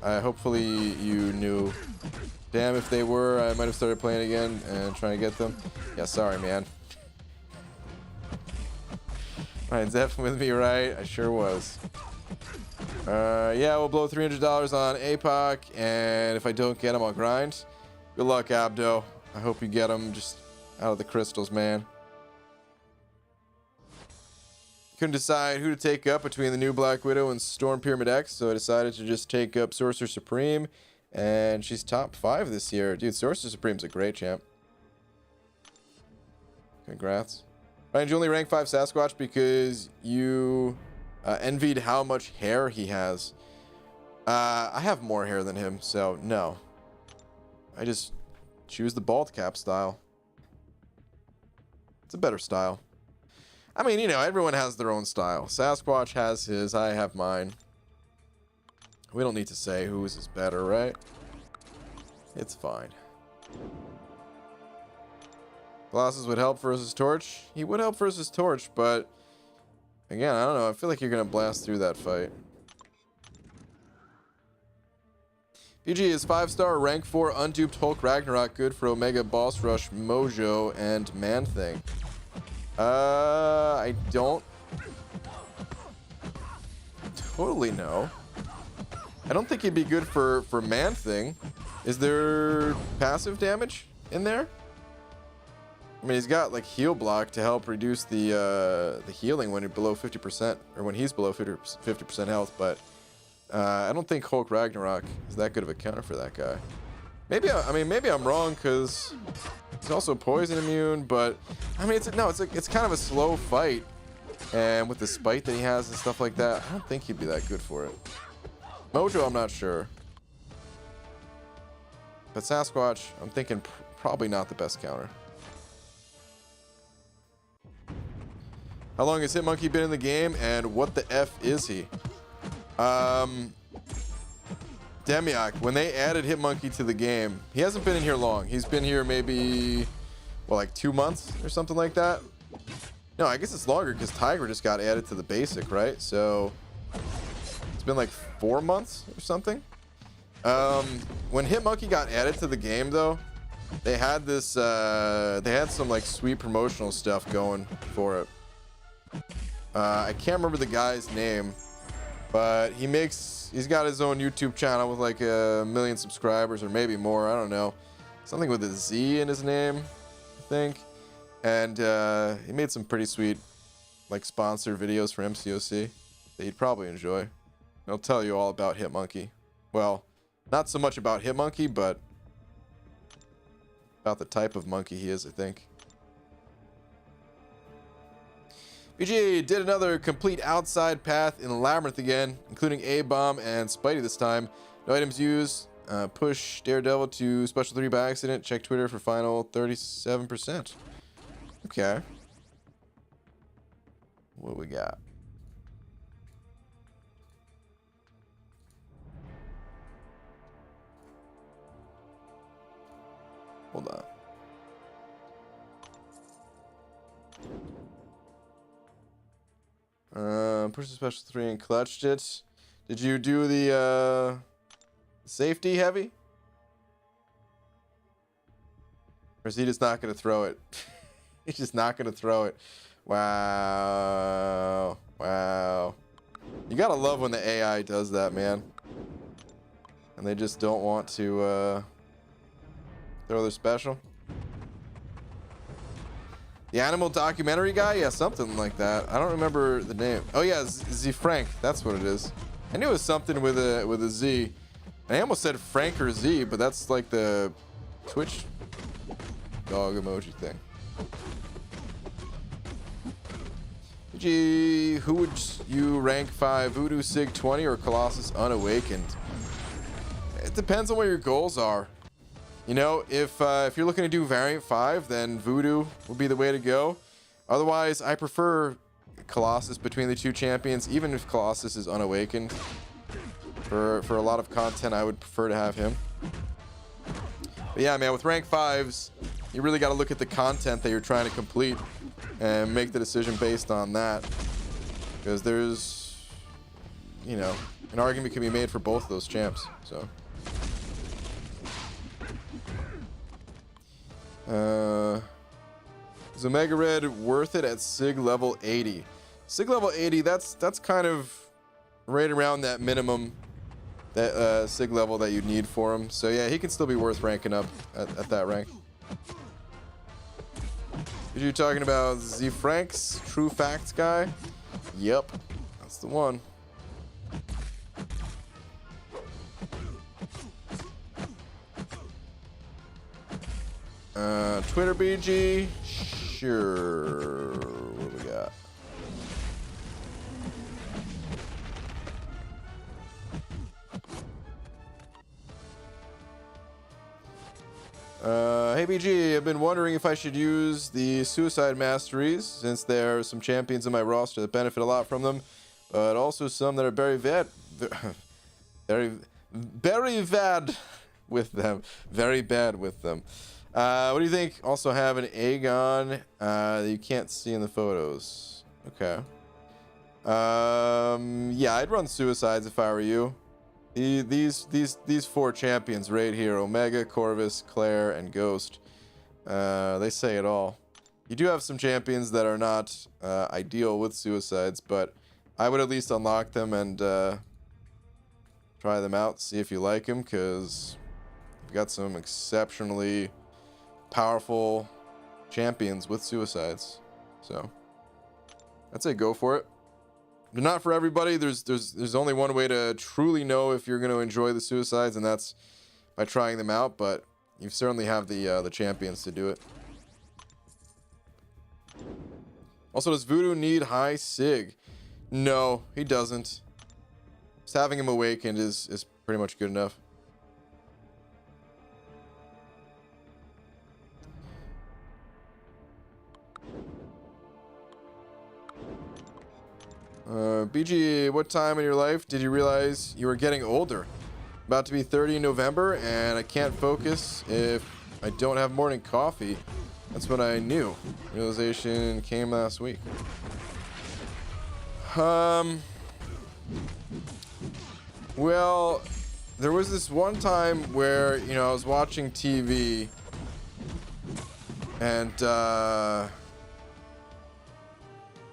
Hopefully you knew. Damn, if they were, I might have started playing again and trying to get them. Yeah, sorry, man. Ryan's definitely with me, right? I sure was. Yeah, we'll blow $300 on APOC, and if I don't get him, I'll grind. Good luck, Abdo. I hope you get him just out of the crystals, man. Couldn't decide who to take up between the new Black Widow and Storm Pyramid X, so I decided to just take up Sorcerer Supreme, and she's top 5 this year. Dude, Sorcerer Supreme's a great champ. Congrats. Ryan, you only rank 5 Sasquatch because you envied how much hair he has. I have more hair than him, so no. I just choose the bald cap style. It's a better style. I mean, you know, everyone has their own style. Sasquatch has his, I have mine. We don't need to say whose is better, right? It's fine. Colossus would help versus Torch. He would help versus Torch, but again, I don't know. I feel like you're gonna blast through that fight. PG is 5-star, rank 4, unduped Hulk Ragnarok, good for Omega Boss Rush, Mojo, and Man Thing. I don't totally know. I don't think he'd be good for Man Thing. Is there passive damage in there? I mean, he's got like heal block to help reduce the healing when you're below 50%, or when he's below 50% health, but I don't think Hulk Ragnarok is that good of a counter for that guy. Maybe maybe I'm wrong because he's also poison immune, but I mean it's kind of a slow fight, and with the spite that he has and stuff like that, I don't think he'd be that good for it. Mojo, I'm not sure, but Sasquatch, I'm thinking probably not the best counter. How long has Hitmonkey been in the game, and what the F is he? Demiok, when they added Hitmonkey to the game, he hasn't been in here long. He's been here maybe well, like 2 months or something like that. No, I guess it's longer because Tiger just got added to the basic, right? So it's been like 4 months or something. When Hitmonkey got added to the game, though, they had this, they had some like sweet promotional stuff going for it. I can't remember the guy's name, but he's got his own YouTube channel with like 1 million subscribers or maybe more. I don't know. Something with a Z in his name, I think. And he made some pretty sweet like sponsored videos for MCOC that you'd probably enjoy. I'll tell you all about Hitmonkey. Well, not so much about Hitmonkey, but about the type of monkey he is, I think. BG did another complete outside path in the Labyrinth again, including A-Bomb and Spidey this time. No items used. Push Daredevil to Special 3 by accident. Check Twitter for final 37%. Okay. What we got? Hold on. Push the Special 3 and clutched it. Did you do the safety heavy? Or is he just not going to throw it? He's just not going to throw it. Wow. Wow. You got to love when the AI does that, man. And they just don't want to throw their special. The animal documentary guy? Yeah, something like that. I don't remember the name. Oh yeah, Z Frank. That's what it is. I knew it was something with a Z. I almost said Frank or Z, but that's like the Twitch dog emoji thing. Gee, who would you rank 5? Voodoo, Sig 20, or Colossus Unawakened? It depends on what your goals are. You know, if you're looking to do Variant 5, then Voodoo would be the way to go. Otherwise, I prefer Colossus between the two champions, even if Colossus is unawakened. For a lot of content, I would prefer to have him. But yeah, man, with rank 5s, you really got to look at the content that you're trying to complete and make the decision based on that. Because there's, you know, an argument can be made for both of those champs. So. Is Omega Red worth it at Sig level 80? Sig level 80, that's kind of right around that minimum that Sig level that you need for him. So yeah, he can still be worth ranking up at that rank. Are you talking about Z Frank's True Facts guy? Yep, that's the one. Twitter BG, sure. What do we got? Hey BG, I've been wondering if I should use the Suicide Masteries, since there are some champions in my roster that benefit a lot from them, but also some that are very bad with them. Very bad with them. What do you think? Also have an Aegon that you can't see in the photos. Okay. Yeah, I'd run Suicides if I were you. These 4 champions right here, Omega, Corvus, Claire, and Ghost, they say it all. You do have some champions that are not ideal with Suicides, but I would at least unlock them and try them out, see if you like them, because you've got some exceptionally powerful champions with Suicides. So I'd say go for it. They're not for everybody. There's only one way to truly know if you're going to enjoy the Suicides, and that's by trying them out, but you certainly have the champions to do it. Also, does Voodoo need high Sig? No, he doesn't. Just having him awakened is pretty much good enough. BG, what time in your life did you realize you were getting older? About to be 30 in November, and I can't focus if I don't have morning coffee. That's what I knew. Realization came last week. Well, there was this one time where, you know, I was watching TV and there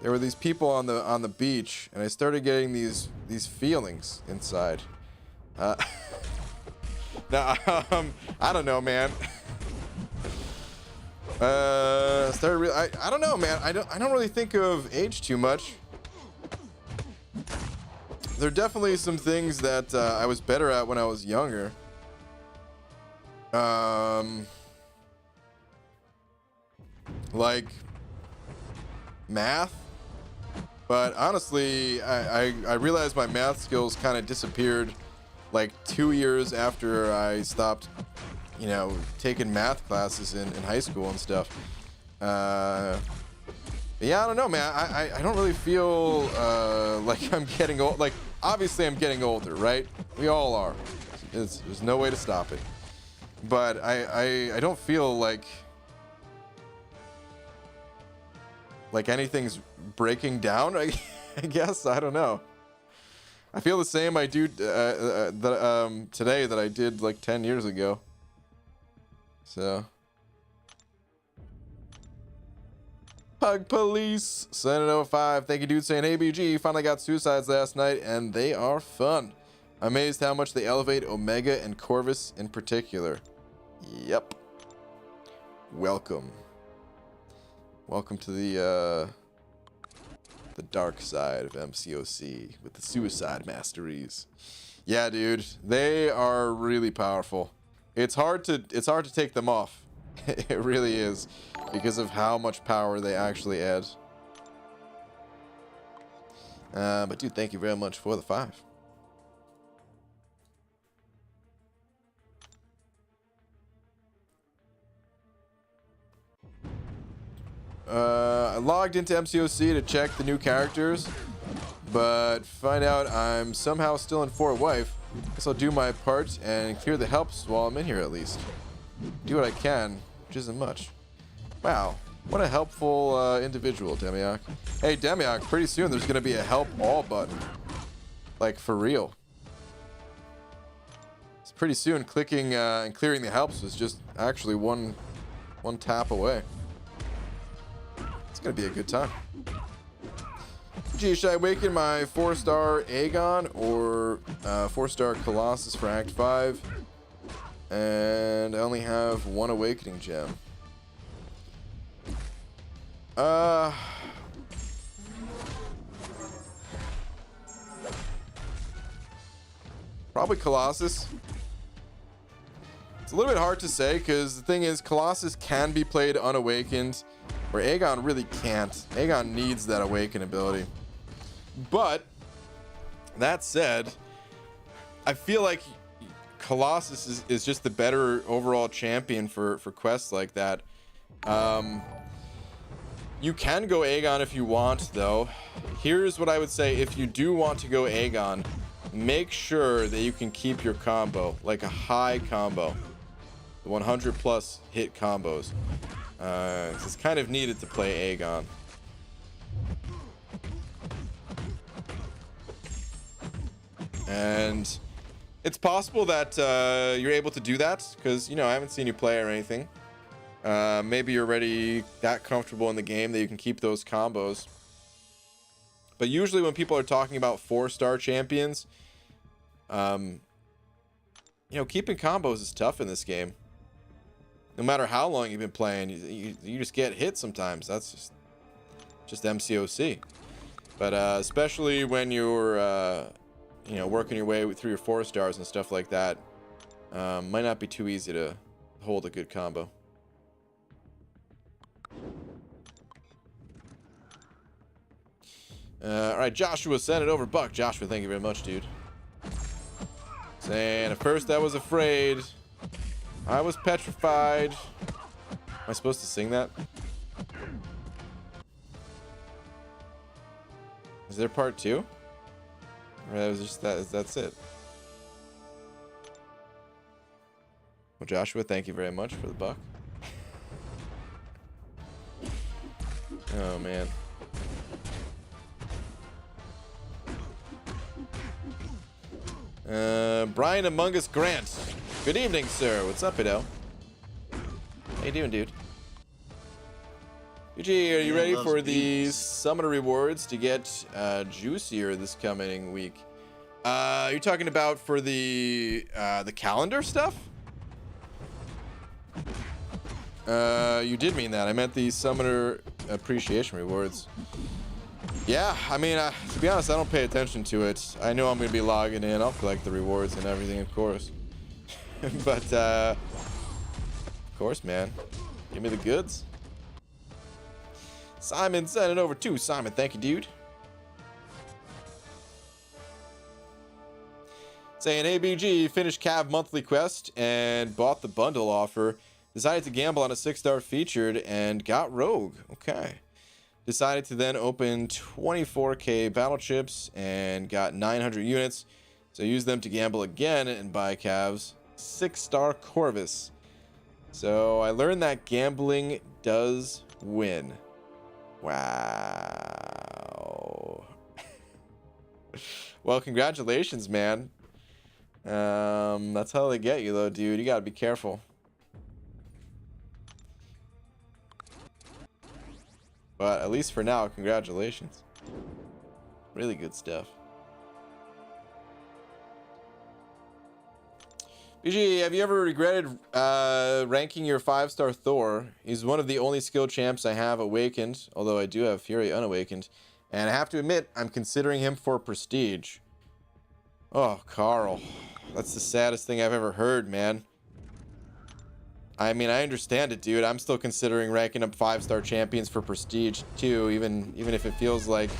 were these people on the beach, and I started getting these feelings inside. Now, I don't know, man. I don't know, man. I don't really think of age too much. There are definitely some things that I was better at when I was younger. Like math. But honestly, I realized my math skills kind of disappeared like 2 years after I stopped, you know, taking math classes in high school and stuff. Yeah, I don't know, man. I don't really feel like I'm getting old. Like, obviously I'm getting older, right? We all are. There's no way to stop it. But I don't feel like anything's breaking down, I guess. I don't know. I feel the same I do today that I did like 10 years ago. So. Hug Police, Senate 05. Thank you, dude, saying ABG. Finally got Suicides last night, and they are fun. Amazed how much they elevate Omega and Corvus in particular. Yep. Welcome. Welcome to the dark side of MCOC with the Suicide Masteries. Yeah, dude, they are really powerful. It's hard to take them off. It really is, because of how much power they actually add. But dude, thank you very much for the 5. I logged into MCOC to check the new characters, but find out I'm somehow still in Fort Wife. Guess I'll do my part and clear the helps while I'm in here at least. Do what I can, which isn't much. Wow, what a helpful individual, Demiok. Hey, Demiok, pretty soon there's going to be a help all button. Like, for real. It's pretty soon clicking and clearing the helps is just actually one tap away. It's going to be a good time. Gee, should I awaken my 4-star Aegon or 4-star Colossus for Act 5? And I only have 1 awakening gem. Probably Colossus. It's a little bit hard to say because the thing is, Colossus can be played unawakened, where Aegon really can't. Aegon needs that awaken ability. But that said, I feel like Colossus is just the better overall champion for quests like that. You can go Aegon if you want, though. Here's what I would say: if you do want to go Aegon, make sure that you can keep your combo, like a high combo, the 100+ hit combos. It's kind of needed to play Aegon. And it's possible that you're able to do that because, you know, I haven't seen you play or anything. Maybe you're already that comfortable in the game that you can keep those combos. But usually when people are talking about 4-star champions, you know, keeping combos is tough in this game. No matter how long you've been playing, you just get hit sometimes. That's just MCOC. But especially when you're you know, working your way through your 4-stars and stuff like that, might not be too easy to hold a good combo. All right, Joshua sent it over. Buck, Joshua, thank you very much, dude. Saying, at first I was afraid. I was petrified. Am I supposed to sing that? Is there part 2? Or that was just that's it? Well, Joshua, thank you very much for the buck. Oh, man. Brian Among Us Grant. Good evening, sir. What's up, Ido? How you doing, dude? UG, are you ready for the summoner rewards to get juicier this coming week? You're talking about for the calendar stuff? You did mean that. I meant the summoner appreciation rewards. Yeah, I mean, to be honest, I don't pay attention to it. I know I'm going to be logging in. I'll collect the rewards and everything, of course. But, of course, man. Give me the goods. Simon sent it over too. Simon, thank you, dude. Saying, hey, BG, finished Cav monthly quest and bought the bundle offer. Decided to gamble on a 6-star featured and got rogue. Okay. Decided to then open 24k battle chips and got 900 units. So use them to gamble again and buy Cavs 6-star Corvus. So I learned that gambling does win. Wow. Well, congratulations, man. That's how they get you, though, dude. You gotta be careful. But at least for now, congratulations. Really good stuff. BG, have you ever regretted ranking your 5-star Thor? He's one of the only skill champs I have awakened, although I do have Fury unawakened. And I have to admit, I'm considering him for prestige. Oh, Carl. That's the saddest thing I've ever heard, man. I mean, I understand it, dude. I'm still considering ranking up 5-star champions for prestige too, even if it feels like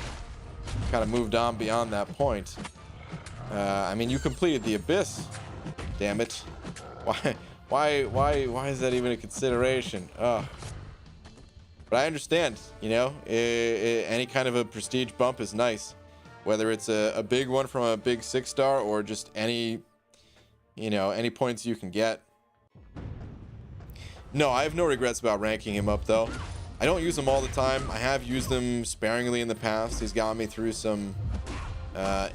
kind of moved on beyond that point. I mean, you completed the Abyss. Damn it. Why is that even a consideration? But I understand, you know, any kind of a prestige bump is nice, whether it's a big one from a big 6-star or just any, you know, any points you can get. No, I have no regrets about ranking him up, though. I don't use him all the time. I have used him sparingly in the past. He's gotten me through some kind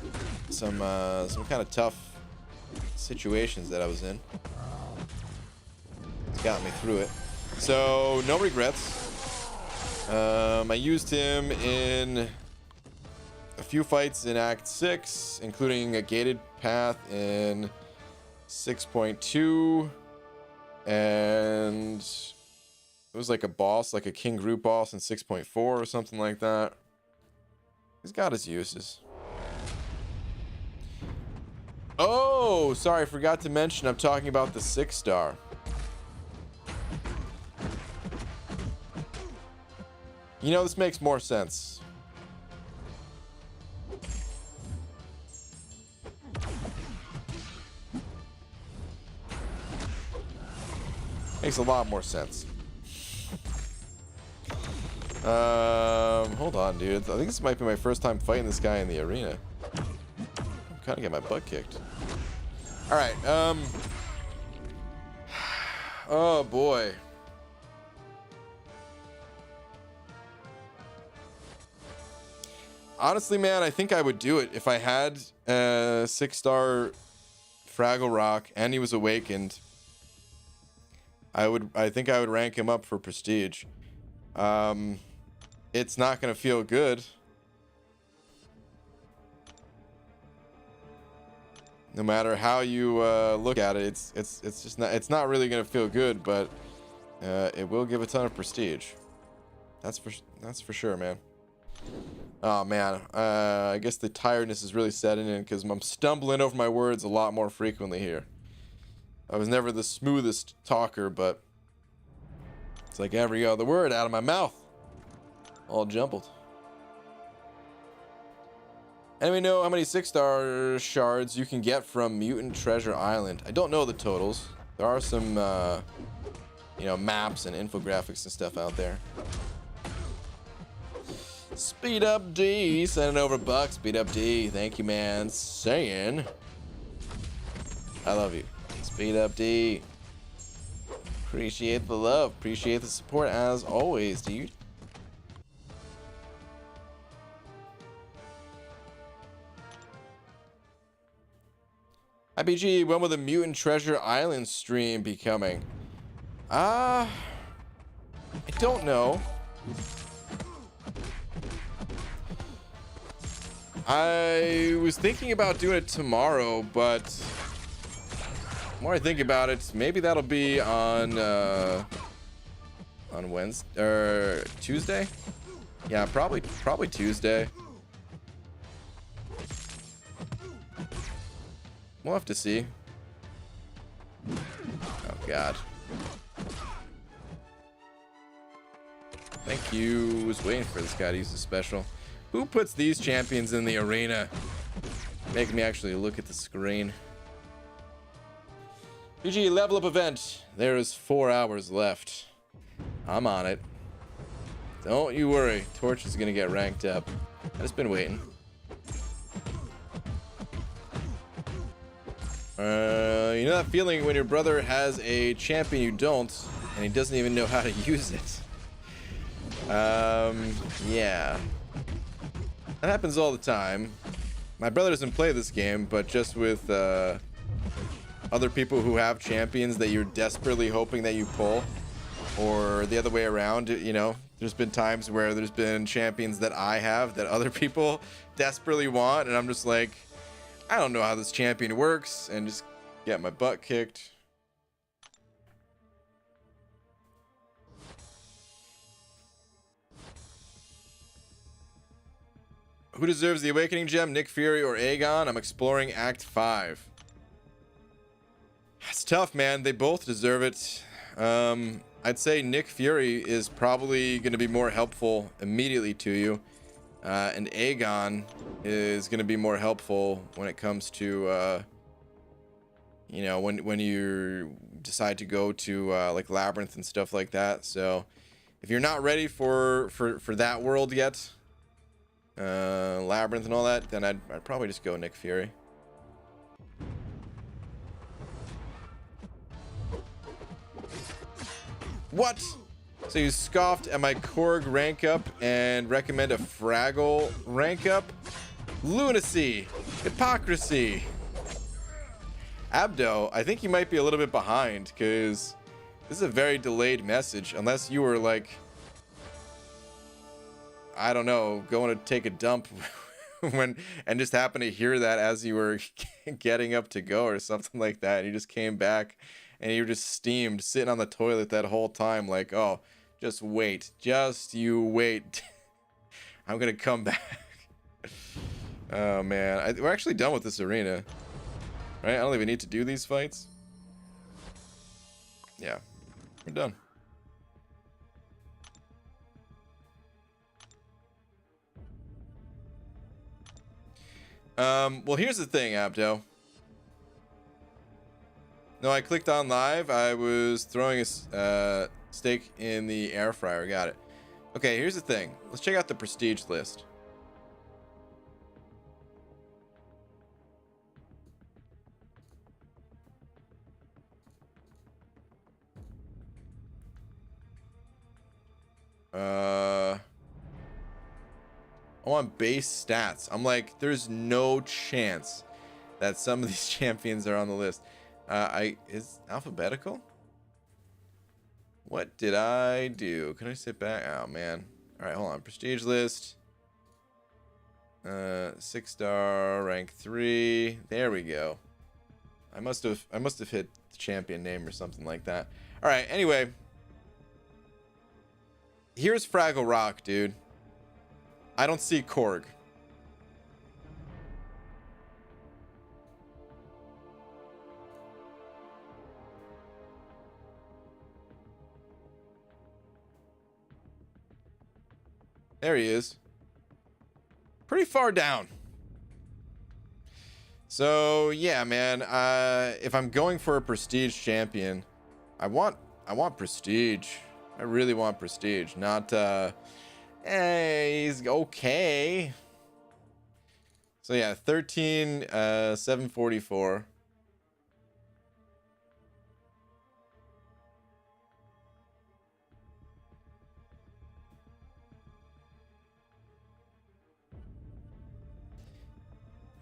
of tough situations that I was in. He's got me through it. So, no regrets. I used him in a few fights in Act 6, including a gated path in 6.2. And it was like a boss, like a king group boss in 6.4 or something like that. He's got his uses. Oh, sorry, I forgot to mention I'm talking about the 6-star. You know, this makes more sense. Makes a lot more sense. Hold on, dude. I think this might be my first time fighting this guy in the arena. I'm kind of getting my butt kicked. All right. Oh boy. Honestly, man, I think I would do it if I had a 6-star Fraggle Rock and he was awakened. I think I would rank him up for prestige. It's not gonna feel good. No matter how you look at it, it's not really gonna feel good, but it will give a ton of prestige. That's for sure, man. Oh man, I guess the tiredness is really setting in because I'm stumbling over my words a lot more frequently here. I was never the smoothest talker, but it's like every other word out of my mouth. All jumbled. Anybody know how many 6-star shards you can get from Mutant Treasure Island? I don't know the totals. There are some, you know, maps and infographics and stuff out there. Speed Up D, sending over $1. Speed Up D, thank you, man. Saying, I love you. Speed Up D. Appreciate the love. Appreciate the support as always, dude. IBG, when will the Mutant Treasure Island stream be coming? I don't know. I was thinking about doing it tomorrow, but the more I think about it, maybe that'll be on Wednesday or Tuesday. Yeah, probably Tuesday. We'll have to see. Oh God. Thank you. Was waiting for this guy to use a special. Who puts these champions in the arena? Make me actually look at the screen. PG level up event. There is 4 hours left. I'm on it. Don't you worry. Torch is gonna get ranked up. I've just been waiting. You know that feeling when your brother has a champion you don't, and he doesn't even know how to use it? Yeah. That happens all the time. My brother doesn't play this game, but just with other people who have champions that you're desperately hoping that you pull, or the other way around, you know, there's been times where there's been champions that I have that other people desperately want, and I'm just like, I don't know how this champion works, and just get my butt kicked. Who deserves the Awakening Gem, Nick Fury or Aegon? I'm exploring Act 5. It's tough, man. They both deserve it. I'd say Nick Fury is probably going to be more helpful immediately to you. And Aegon is going to be more helpful when it comes to, you know, when you decide to go to like Labyrinth and stuff like that. So if you're not ready for that world yet, Labyrinth and all that, then I'd probably just go Nick Fury. What? So you scoffed at my Korg rank up and recommend a Fraggle rank up? Lunacy! Hypocrisy! Abdo, I think you might be a little bit behind, because this is a very delayed message, unless you were like, I don't know, going to take a dump and just happened to hear that as you were getting up to go or something like that, and you just came back and you were just steamed sitting on the toilet that whole time, like, oh, just wait, just you wait. I'm gonna come back. Oh man, we're actually done with this arena, right? I don't even need to do these fights. Yeah, we're done. Well, here's the thing, Abdo. No, I clicked on live. I was throwing a steak in the air fryer. Got it. Okay, here's the thing. Let's check out the prestige list. I want base stats. I'm like, there's no chance that some of these champions are on the list. Is alphabetical? What did I do? Can I sit back? Oh man. All right, hold on. Prestige list. 6-star, rank 3. There we go. I must have hit the champion name or something like that. All right. Anyway, here's Fraggle Rock, dude. I don't see Korg. There he is. Pretty far down. So yeah, man. If I'm going for a prestige champion, I want prestige. I really want prestige, not hey, he's okay. So yeah, 13 744.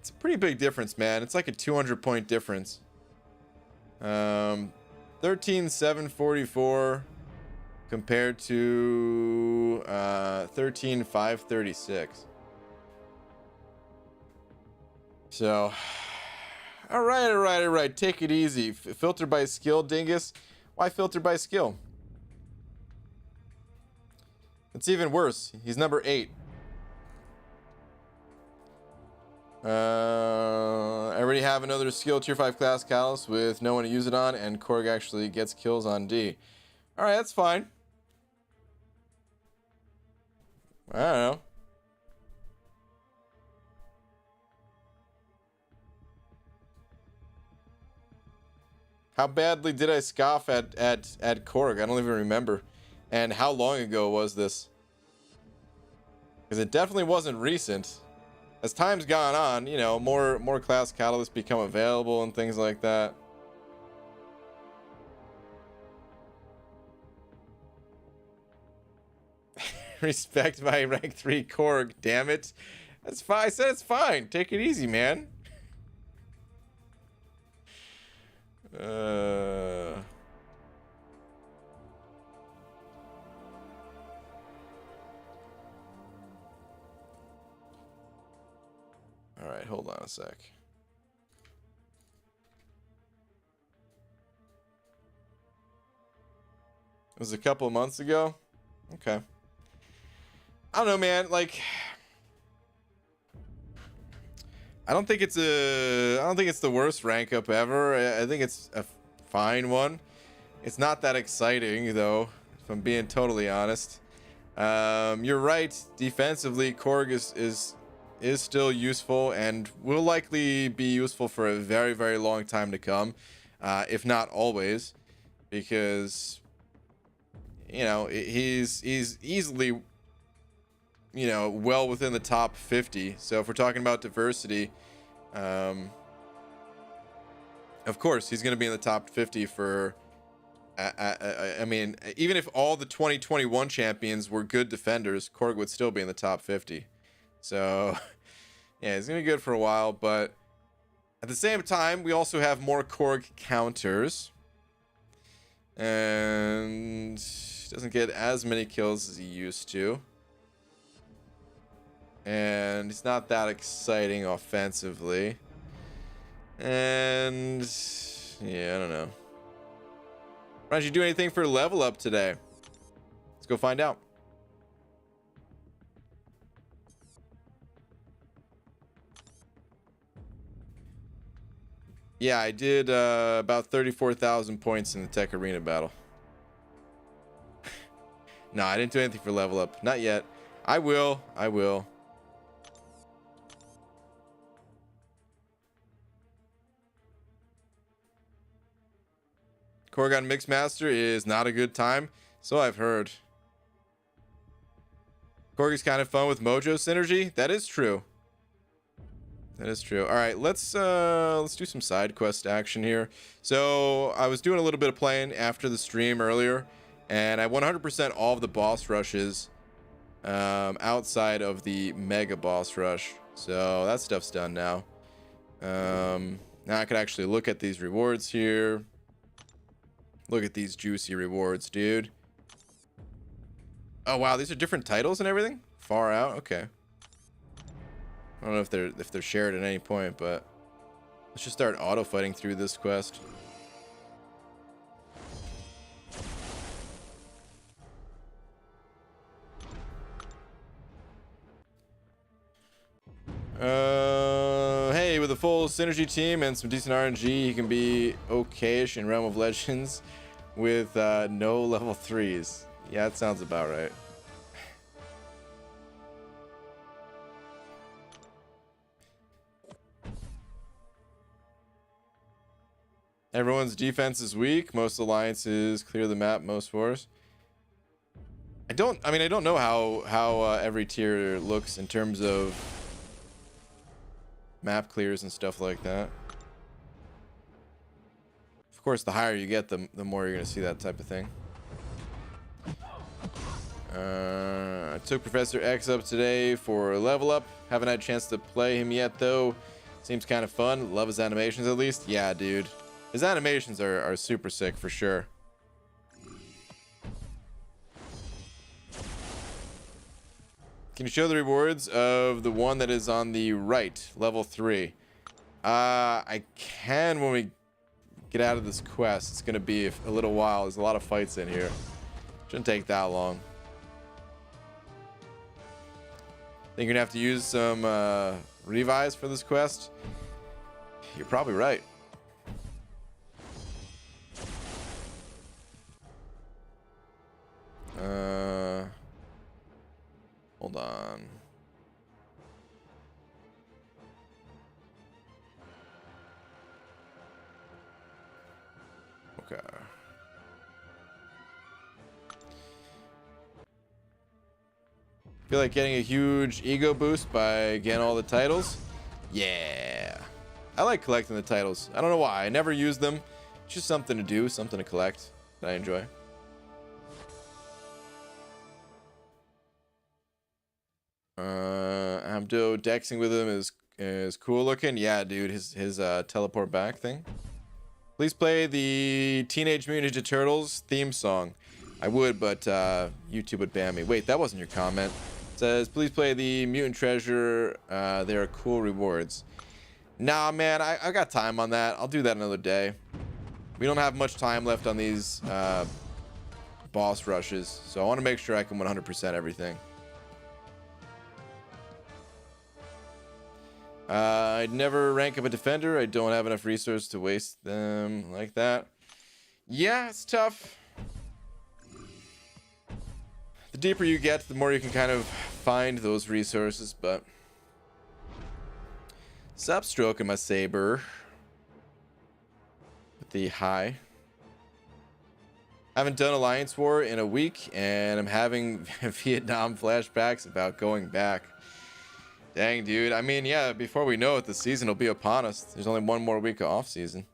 It's pretty big difference, man. It's like a 200-point difference. 13,744 compared to 13,536. So, all right. Take it easy. Filter by skill, dingus. Why filter by skill? It's even worse. He's number 8. I already have another skill tier 5 class Catalyst with no one to use it on, and Korg actually gets kills on D. Alright, that's fine. I don't know. How badly did I scoff at Korg? I don't even remember. And how long ago was this? Because it definitely wasn't recent. As time's gone on, you know, more class catalysts become available and things like that. Respect my rank 3 Korg, damn it. That's fine. I said it's fine. Take it easy, man. All right, hold on a sec. It was a couple of months ago. Okay. I don't know, man. Like, I don't think it's the worst rank up ever. I think it's a fine one. It's not that exciting though, if I'm being totally honest. You're right. Defensively, Korg is still useful and will likely be useful for a very, very long time to come, if not always, because, you know, he's easily, you know, well within the top 50. So if we're talking about diversity, of course he's going to be in the top 50 for, I mean, even if all the 2021 champions were good defenders, Korg would still be in the top 50. So yeah, it's gonna be good for a while, but at the same time, we also have more Korg counters, and doesn't get as many kills as he used to, and he's not that exciting offensively, and yeah, I don't know. Why don't you do anything for level up today? Let's go find out. Yeah, I did about 34,000 points in the Tech Arena battle. No, I didn't do anything for level up. Not yet. I will. Korg Mixmaster is not a good time, so I've heard. Korg is kind of fun with Mojo synergy. That is true. That is true. All right, let's do some side quest action here. So I was doing a little bit of playing after the stream earlier, and I 100% all of the boss rushes outside of the mega boss rush. So that stuff's done now. Now I can actually look at these rewards here. Look at these juicy rewards, dude. Oh wow, these are different titles and everything? Far out? Okay. I don't know if they're shared at any point, but let's just start auto fighting through this quest. Hey, with a full synergy team and some decent RNG, he can be okayish in Realm of Legends with no level 3s. Yeah, that sounds about right. Everyone's defense is weak. Most alliances clear the map most wars. I don't know how every tier looks in terms of map clears and stuff like that. Of course, the higher you get, the more you're gonna see that type of thing. I took Professor X up today for a level up. Haven't had a chance to play him yet though. Seems kind of fun. Love his animations at least. Yeah, dude. His animations are super sick for sure. Can you show the rewards of the one that is on the right, level 3? I can when we get out of this quest. It's going to be a little while. There's a lot of fights in here. Shouldn't take that long. Think you're going to have to use some revives for this quest? You're probably right. Hold on. Okay. Feel like getting a huge ego boost by getting all the titles? Yeah. I like collecting the titles. I don't know why. I never use them. It's just something to do, something to collect that I enjoy. Abdo dexing with him is cool looking. Yeah, dude, his teleport back thing. Please play the Teenage Mutant Ninja Turtles theme song. I would, but YouTube would ban me. Wait, that wasn't your comment. It says, please play the Mutant Treasure. There are cool rewards. Nah, man, I got time on that. I'll do that another day. We don't have much time left on these boss rushes, so I want to make sure I can 100% everything. I'd never rank up a defender. I don't have enough resources to waste them like that. Yeah, it's tough. The deeper you get, the more you can kind of find those resources, but... Stop stroking my saber. With the high. Haven't done Alliance War in a week, and I'm having Vietnam flashbacks about going back. Dang, dude. I mean, yeah, before we know it, the season will be upon us. There's only one more week of off-season.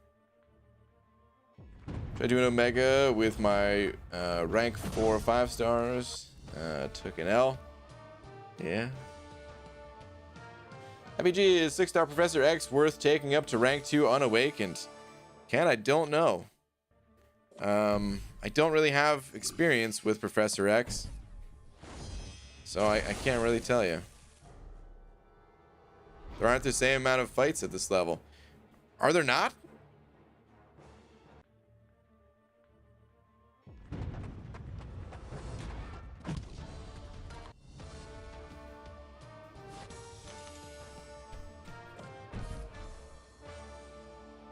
Try doing Omega with my rank 4 or 5 stars. Took an L. Yeah. IBG, is 6-star Professor X worth taking up to rank 2 unawakened? Ken, I don't know. I don't really have experience with Professor X. So I can't really tell you. There aren't the same amount of fights at this level. Are there not?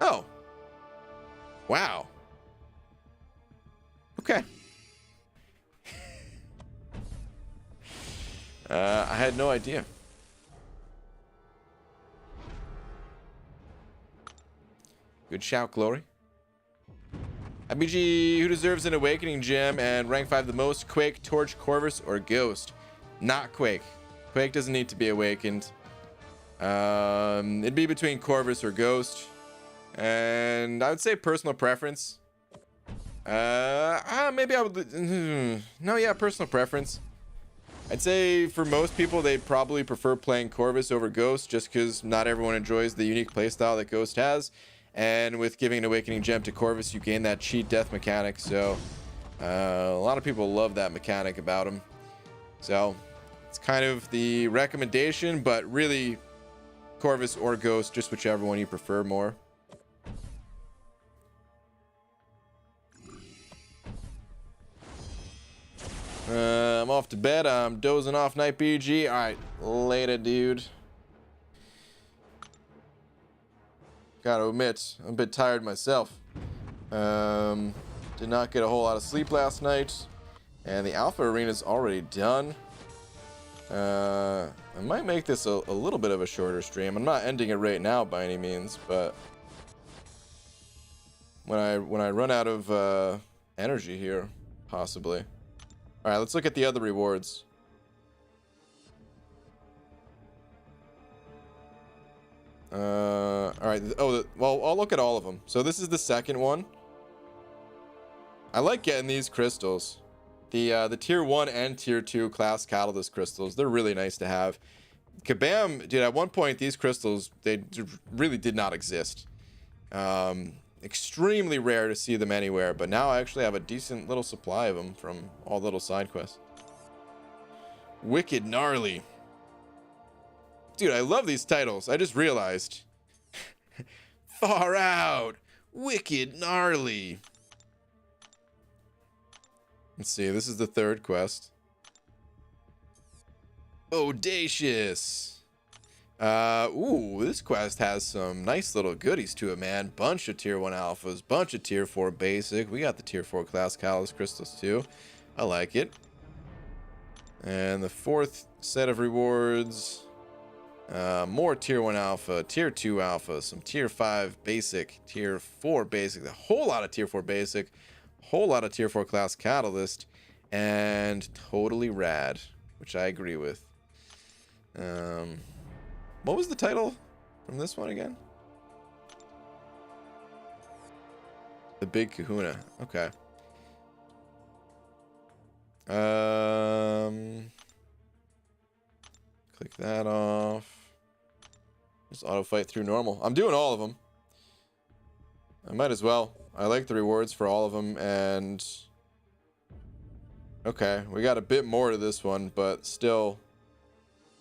Oh. Wow. Okay. I had no idea. Good shout, Glory. IBG, who deserves an Awakening Gem and rank 5 the most? Quake, Torch, Corvus, or Ghost? Not Quake. Quake doesn't need to be awakened. It'd be between Corvus or Ghost. And I would say personal preference. Maybe I would... No, yeah, personal preference. I'd say for most people, they'd probably prefer playing Corvus over Ghost just because not everyone enjoys the unique playstyle that Ghost has. And with giving an Awakening Gem to Corvus, you gain that cheat death mechanic. So a lot of people love that mechanic about him. So it's kind of the recommendation, but really Corvus or Ghost, just whichever one you prefer more. I'm off to bed. I'm dozing off, night BG. All right, later, dude. Gotta admit, I'm a bit tired myself. Did not get a whole lot of sleep last night, and the Alpha Arena's already done. I might make this a little bit of a shorter stream. I'm not ending it right now by any means, but when I run out of energy here, possibly. All right, let's look at the other rewards. All right. Oh, well, I'll look at all of them. So this is the second one. I like getting these crystals. The tier 1 and tier 2 class catalyst crystals. They're really nice to have. Kabam, dude, at one point, these crystals, they really did not exist. Extremely rare to see them anywhere, but now I actually have a decent little supply of them from all the little side quests. Wicked Gnarly. Dude, I love these titles. I just realized. Far Out. Wicked Gnarly. Let's see, this is the third quest. Audacious. Ooh, this quest has some nice little goodies to it, man. Bunch of tier 1 alphas, bunch of tier 4 basic. We got the tier 4 class Catalyst crystals too. I like it. And the fourth set of rewards, more tier 1 alpha, tier 2 alpha, some tier 5 basic, tier 4 basic, a whole lot of tier 4 basic, whole lot of tier 4 class Catalyst, and totally rad, which I agree with. What was the title from this one again? The Big Kahuna. Okay. Click that off. Just auto fight through normal. I'm doing all of them. I might as well. I like the rewards for all of them, and okay, we got a bit more to this one, but still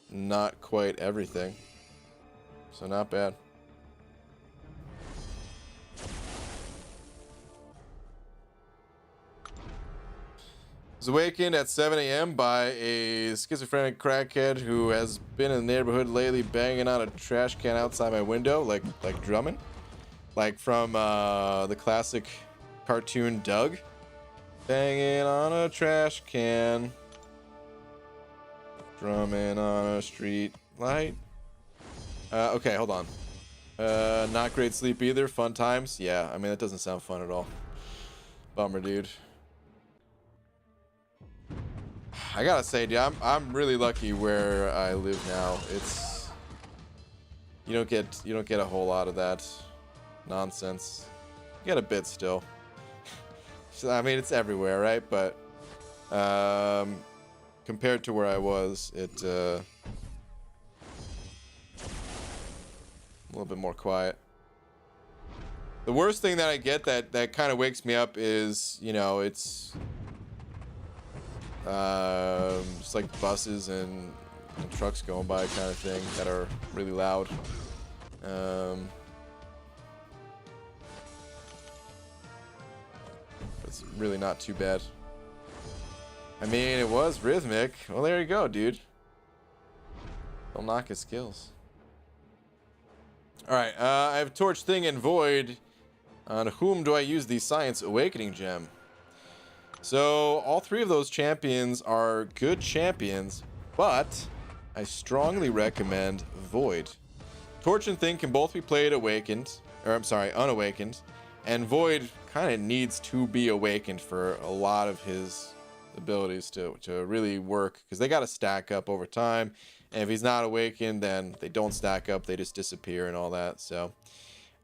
not quite everything. So not bad. Was awakened at 7 a.m. by a schizophrenic crackhead who has been in the neighborhood lately, banging on a trash can outside my window, like drumming, like from the classic cartoon Doug, banging on a trash can, drumming on a street light. Okay, hold on. Not great sleep either. Fun times. Yeah, I mean that doesn't sound fun at all. Bummer, dude. I gotta say, dude, I'm really lucky where I live now. It's you don't get a whole lot of that nonsense. You get a bit still. So, I mean, it's everywhere, right? But compared to where I was, it a little bit more quiet. The worst thing that I get that kind of wakes me up is, you know, it's just like buses and trucks going by kind of thing that are really loud. It's really not too bad. I mean, it was rhythmic. Well, there you go, dude. Don't knock his skills. Alright, I have Torch, Thing, and Void. On whom do I use the Science Awakening Gem? So, all three of those champions are good champions, but I strongly recommend Void. Torch and Thing can both be played awakened, or I'm sorry, unawakened, and Void kind of needs to be awakened for a lot of his abilities to really work, because they got to stack up over time, and if he's not awakened, then they don't stack up, they just disappear and all that. So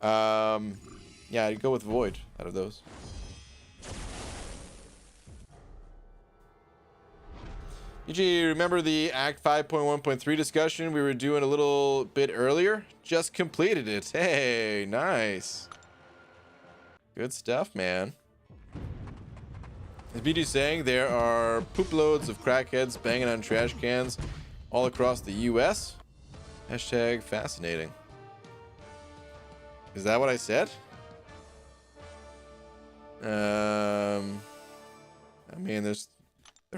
yeah, I'd go with Void out of those. EG, remember the Act 5.1.3 discussion we were doing a little bit earlier? Just completed it. Hey, nice. Good stuff, man. As BG saying, there are poop loads of crackheads banging on trash cans all across the US. Hashtag fascinating. Is that what I said? I mean, there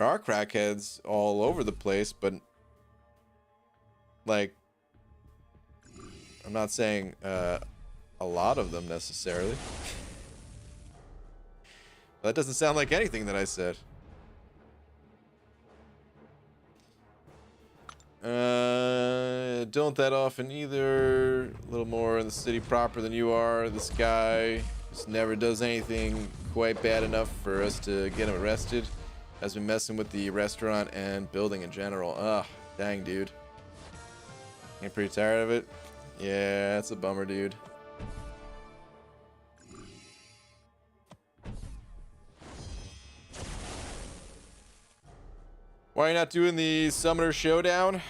are crackheads all over the place, but like, I'm not saying a lot of them necessarily. That doesn't sound like anything that I said. Don't that often either. A little more in the city proper than you are. This guy just never does anything quite bad enough for us to get him arrested. Has been messing with the restaurant and building in general. Ugh, dang, dude. Getting pretty tired of it? Yeah, that's a bummer, dude. Why are you not doing the Summoner Showdown?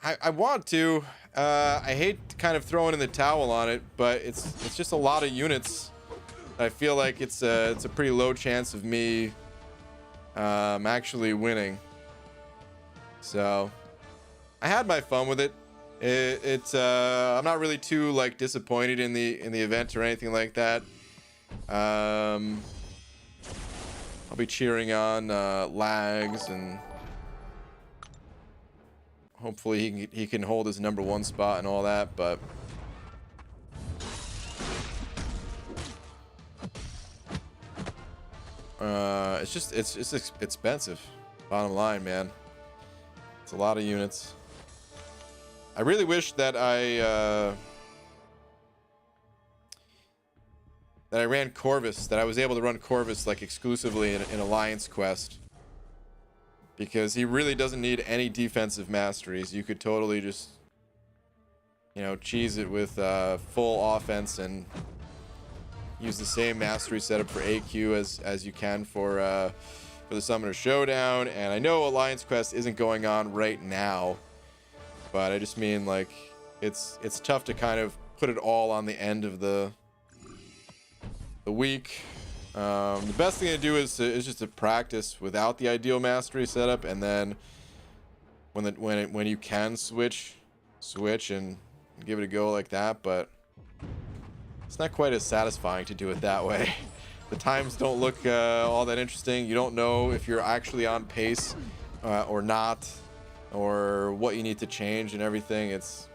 I want to. I hate kind of throwing in the towel on it, but it's just a lot of units. I feel like it's a pretty low chance of me actually winning. So I had my fun with it. I'm not really too like disappointed in the event or anything like that. I'll be cheering on Lags, and hopefully he can hold his #1 spot and all that, but it's just expensive. Bottom line, man. It's a lot of units. I really wish that I ran Corvus, that I was able to run Corvus like exclusively in Alliance Quest, because he really doesn't need any defensive masteries. You could totally just, you know, cheese it with full offense and use the same mastery setup for AQ as you can for the Summoner Showdown. And I know Alliance Quest isn't going on right now, but I just mean, like, it's tough to kind of put it all on the end of the week. The best thing to do is just to practice without the ideal mastery setup, and then when you can switch and give it a go like that. But it's not quite as satisfying to do it that way. The times don't look all that interesting. You don't know if you're actually on pace or not, or what you need to change and everything. It's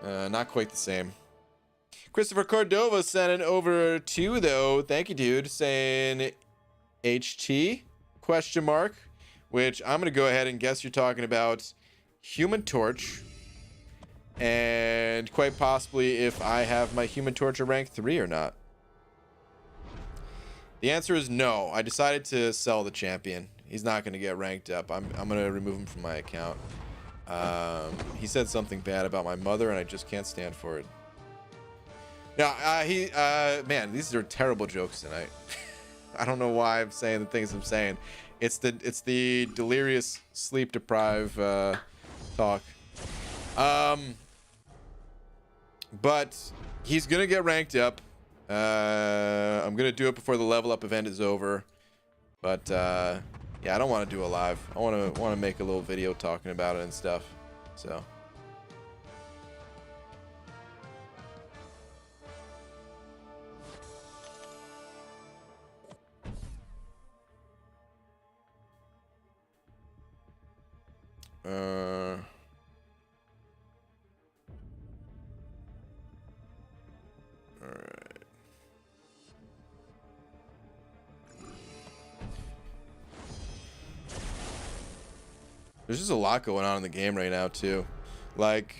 not quite the same. Christopher Cordova sent it over too, though. Thank you, dude. Saying HT ? Which I'm gonna go ahead and guess you're talking about Human Torch, and quite possibly if I have my Human Torch at rank 3 or not. The answer is no. I decided to sell the champion. He's not going to get ranked up. I'm going to remove him from my account. He said something bad about my mother, and I just can't stand for it. Now, man, these are terrible jokes tonight. I don't know why I'm saying the things I'm saying. It's the delirious sleep deprived talk. But he's going to get ranked up. I'm gonna do it before the level up event is over, but yeah, I don't want to do a live. I want to make a little video talking about it and stuff. So all right. There's just a lot going on in the game right now, too. Like,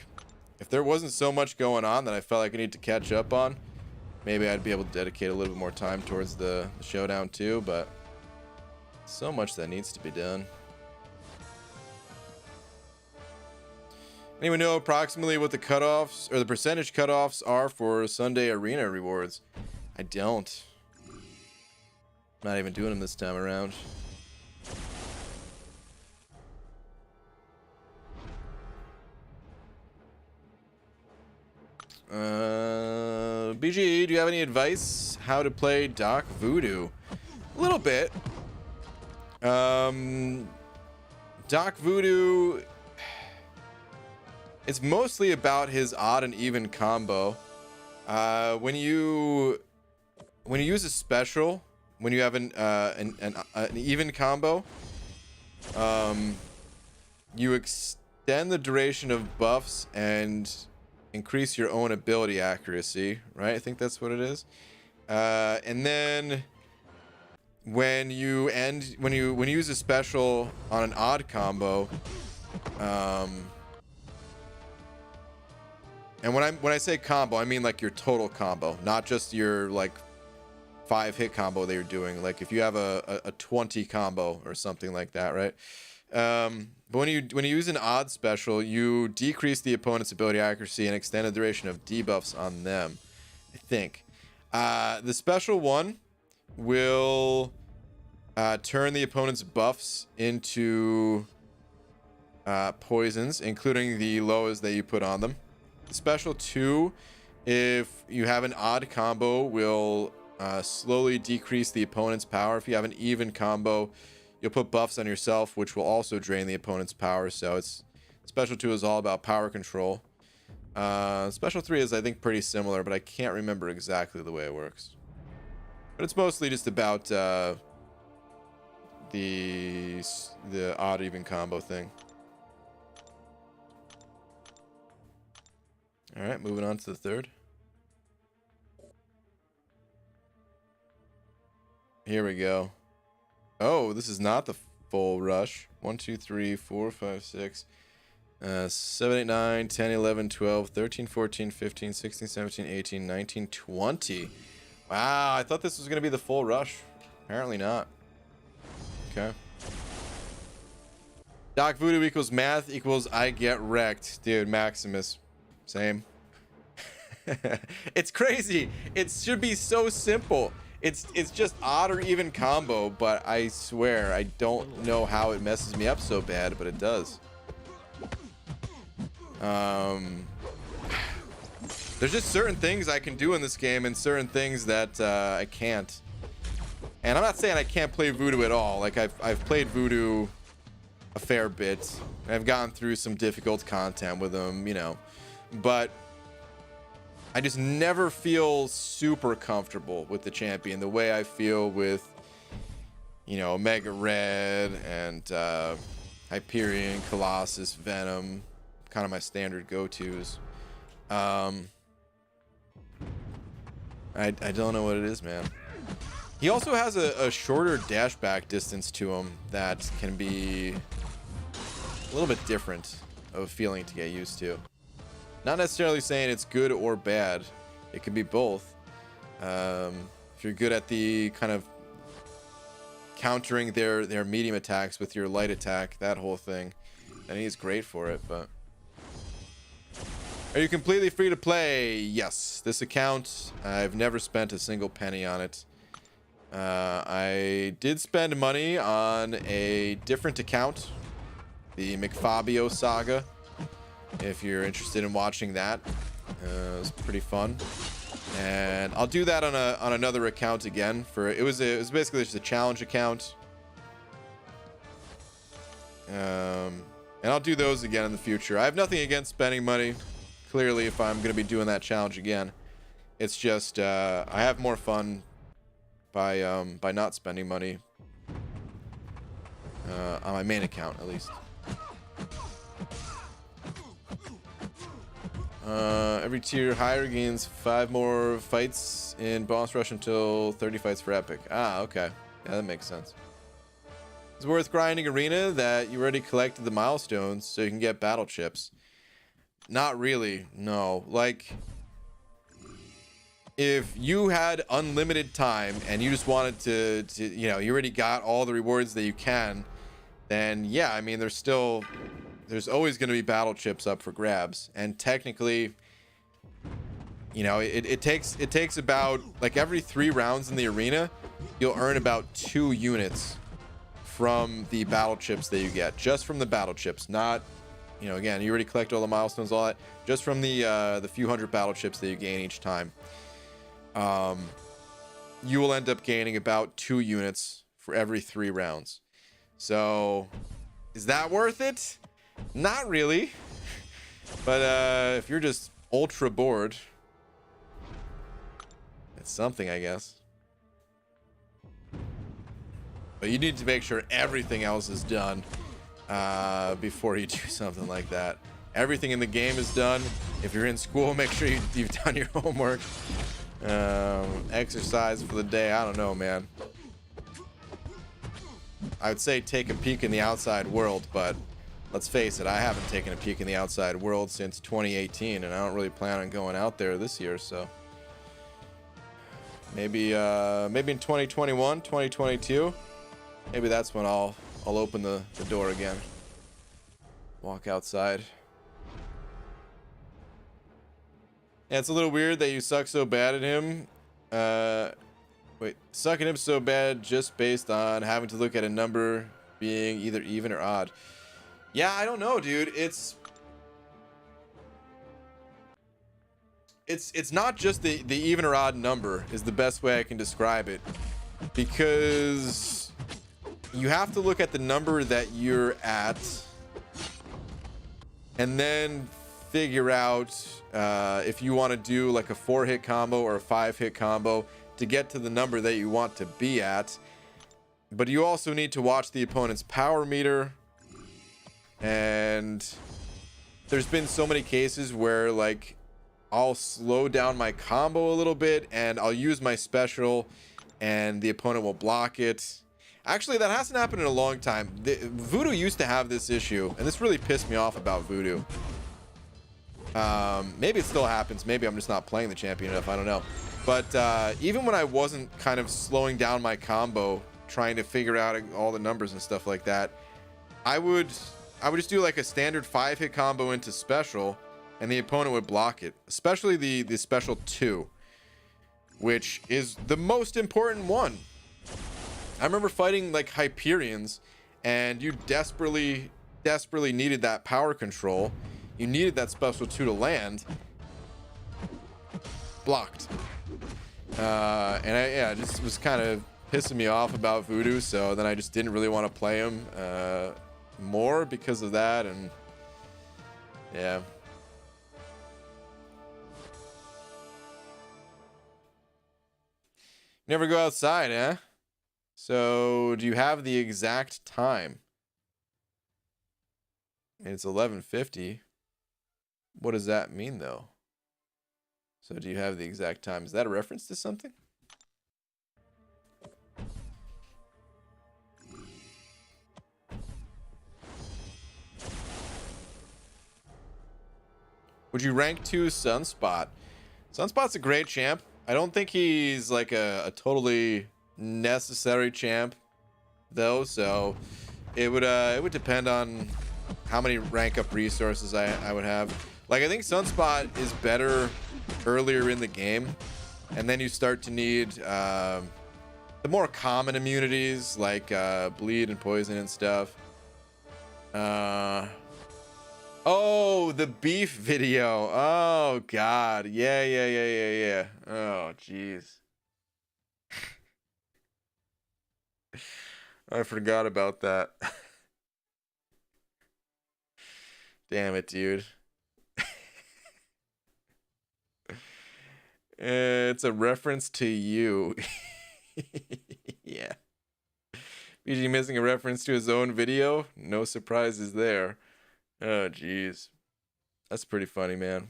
if there wasn't so much going on that I felt like I need to catch up on, maybe I'd be able to dedicate a little bit more time towards the Showdown, too, but so much that needs to be done. Anyone know approximately what the cutoffs, or the percentage cutoffs are for Sunday Arena rewards? I don't. I'm not even doing them this time around. BG, do you have any advice how to play Doc Voodoo? A little bit. Doc Voodoo, it's mostly about his odd and even combo. When you use a special, when you have an even combo, you extend the duration of buffs and increase your own ability accuracy, right? I think that's what it is. And then when you use a special on an odd combo, and when I say combo, I mean like your total combo, not just your like 5-hit combo that you're doing. Like if you have a 20 combo or something like that, right? But when you use an odd special, you decrease the opponent's ability accuracy and extend the duration of debuffs on them, I think. The special one will Turn the opponent's buffs into poisons, including the lowest that you put on them. Special 2, if you have an odd combo, will slowly decrease the opponent's power. If you have an even combo, you'll put buffs on yourself, which will also drain the opponent's power. So it's special 2 is all about power control. Special 3 is, I think, pretty similar, but I can't remember exactly the way it works. But it's mostly just about the odd even combo thing. All right, moving on to the third. Here we go. Oh, this is not the full rush. 1, 2, 3, 4, 5, 6, 7, 8, 9, 10, 11, 12, 13, 14, 15, 16, 17, 18, 19, 20. Wow, I thought this was going to be the full rush. Apparently not. Okay. Doc Voodoo equals math equals I get wrecked. Dude, Maximus. Same. It's crazy. It should be so simple. It's just odd or even combo, but I swear I don't know how it messes me up so bad, but it does. There's just certain things I can do in this game and certain things that I can't. And I'm not saying I can't play Voodoo at all. Like I've played Voodoo a fair bit. I've gone through some difficult content with him, you know. But I just never feel super comfortable with the champion the way I feel with, you know, Omega Red and Hyperion, Colossus, Venom, kind of my standard go-tos. I don't know what it is, man. He also has a shorter dash back distance to him that can be a little bit different of a feeling to get used to. Not necessarily saying it's good or bad. It can be both. If you're good at the kind of countering their medium attacks with your light attack, that whole thing, then he's great for it. But are you completely free to play? Yes. This account, I've never spent a single penny on it. I did spend money on a different account, the McFabio saga. If you're interested in watching that, it was pretty fun, and I'll do that on another account again. It was basically just a challenge account, and I'll do those again in the future. I have nothing against spending money. Clearly, if I'm going to be doing that challenge again, it's just I have more fun by not spending money on my main account, at least. Every tier higher gains 5 more fights in boss rush until 30 fights for epic. Ah, okay. Yeah, that makes sense. It's worth grinding arena that you already collected the milestones so you can get battle chips. Not really, no. Like, if you had unlimited time and you just wanted to you know, you already got all the rewards that you can, then yeah, I mean, there's always going to be battle chips up for grabs. And technically, you know, it takes about, like, every 3 rounds in the arena, you'll earn about 2 units from the battle chips that you get, just from the battle chips. Not, you know, again, you already collect all the milestones, all that, just from the few hundred battle chips that you gain each time. You will end up gaining about 2 units for every 3 rounds. So is that worth it? Not really. But if you're just ultra bored, it's something, I guess. But you need to make sure everything else is done before you do something like that. Everything in the game is done. If you're in school, make sure you've done your homework. Exercise for the day, I don't know, man. I would say take a peek in the outside world, but let's face it, I haven't taken a peek in the outside world since 2018, and I don't really plan on going out there this year, so maybe in 2021, 2022, maybe that's when I'll open the door again. Walk outside. Yeah, it's a little weird that you suck so bad at him. Wait, sucking him so bad just based on having to look at a number being either even or odd. Yeah, I don't know, dude. It's not just the even or odd number is the best way I can describe it, because you have to look at the number that you're at and then figure out if you want to do like a 4-hit combo or a 5-hit combo to get to the number that you want to be at. But you also need to watch the opponent's power meter, and there's been so many cases where like I'll slow down my combo a little bit and I'll use my special and the opponent will block it. Actually, that hasn't happened in a long time. Voodoo used to have this issue, and this really pissed me off about Voodoo. Maybe it still happens. Maybe I'm just not playing the champion enough. I don't know. But even when I wasn't kind of slowing down my combo, trying to figure out all the numbers and stuff like that, I would just do like a standard 5-hit combo into special, and the opponent would block it. Especially the special 2, which is the most important one. I remember fighting like Hyperions, and you desperately needed that power control. You needed that special 2 to land. Blocked. And I just was kind of pissing me off about Voodoo, so then I just didn't really want to play him more because of that, and yeah. Never go outside, eh? So, do you have the exact time? It's 11:50. What does that mean, though? So, do you have the exact time? Is that a reference to something? Would you rank 2 Sunspot? Sunspot's a great champ. I don't think he's like a totally necessary champ though, so it would depend on how many rank up resources I would have. Like, I think Sunspot is better earlier in the game, and then you start to need the more common immunities like bleed and poison and stuff. Oh, the beef video. Oh god. Yeah. Oh jeez. I forgot about that. Damn it, dude. It's a reference to you. Yeah. BG missing a reference to his own video? No surprises there. Oh, jeez. That's pretty funny, man.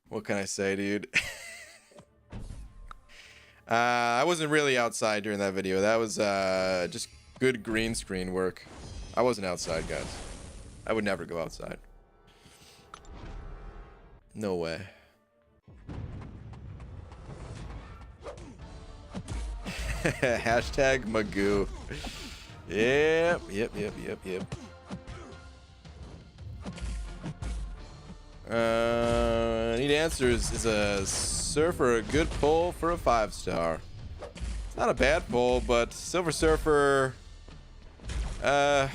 What can I say, dude? I wasn't really outside during that video. That was just good green screen work. I wasn't outside, guys. I would never go outside. No way. Hashtag Magoo. Yep. Need answers. Is a Surfer a good pull for a 5-star? It's not a bad pull, but Silver Surfer, it's a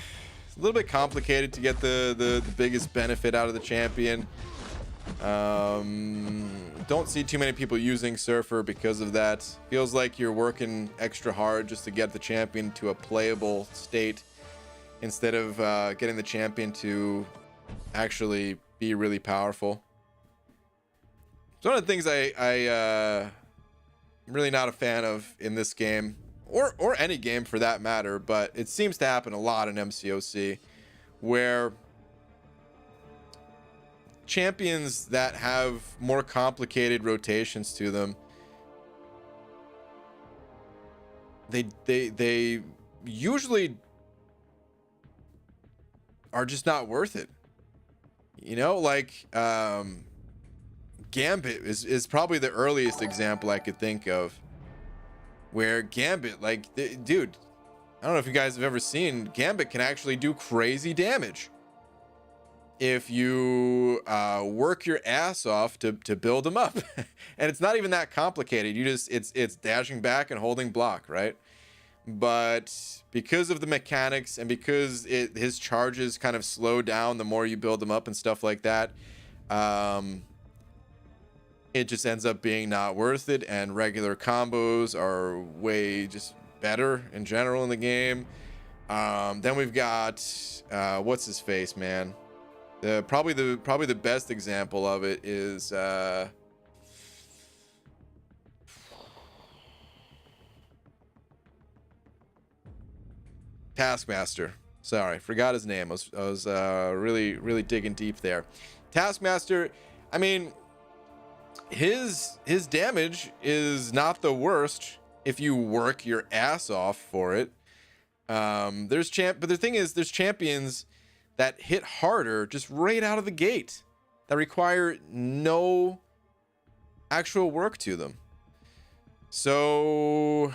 little bit complicated to get the biggest benefit out of the champion. Don't see too many people using Surfer because of that. Feels like you're working extra hard just to get the champion to a playable state instead of getting the champion to actually be really powerful. It's one of the things I'm really not a fan of in this game, or any game for that matter, but it seems to happen a lot in MCOC, where champions that have more complicated rotations to them, they usually are just not worth it. You know, like Gambit is probably the earliest example I could think of, where Gambit, like, dude, I don't know if you guys have ever seen, Gambit can actually do crazy damage. if you work your ass off to build them up. And it's not even that complicated. You just it's dashing back and holding block, right? But because of the mechanics and because his charges kind of slow down the more you build them up and stuff like that, it just ends up being not worth it. And regular combos are way just better in general in the game. Then we've got what's his face, man. Probably the best example of it is Taskmaster. Sorry, forgot his name. I was really digging deep there. Taskmaster, I mean, his damage is not the worst if you work your ass off for it. But the thing is, there's champions that hit harder just right out of the gate that require no actual work to them. So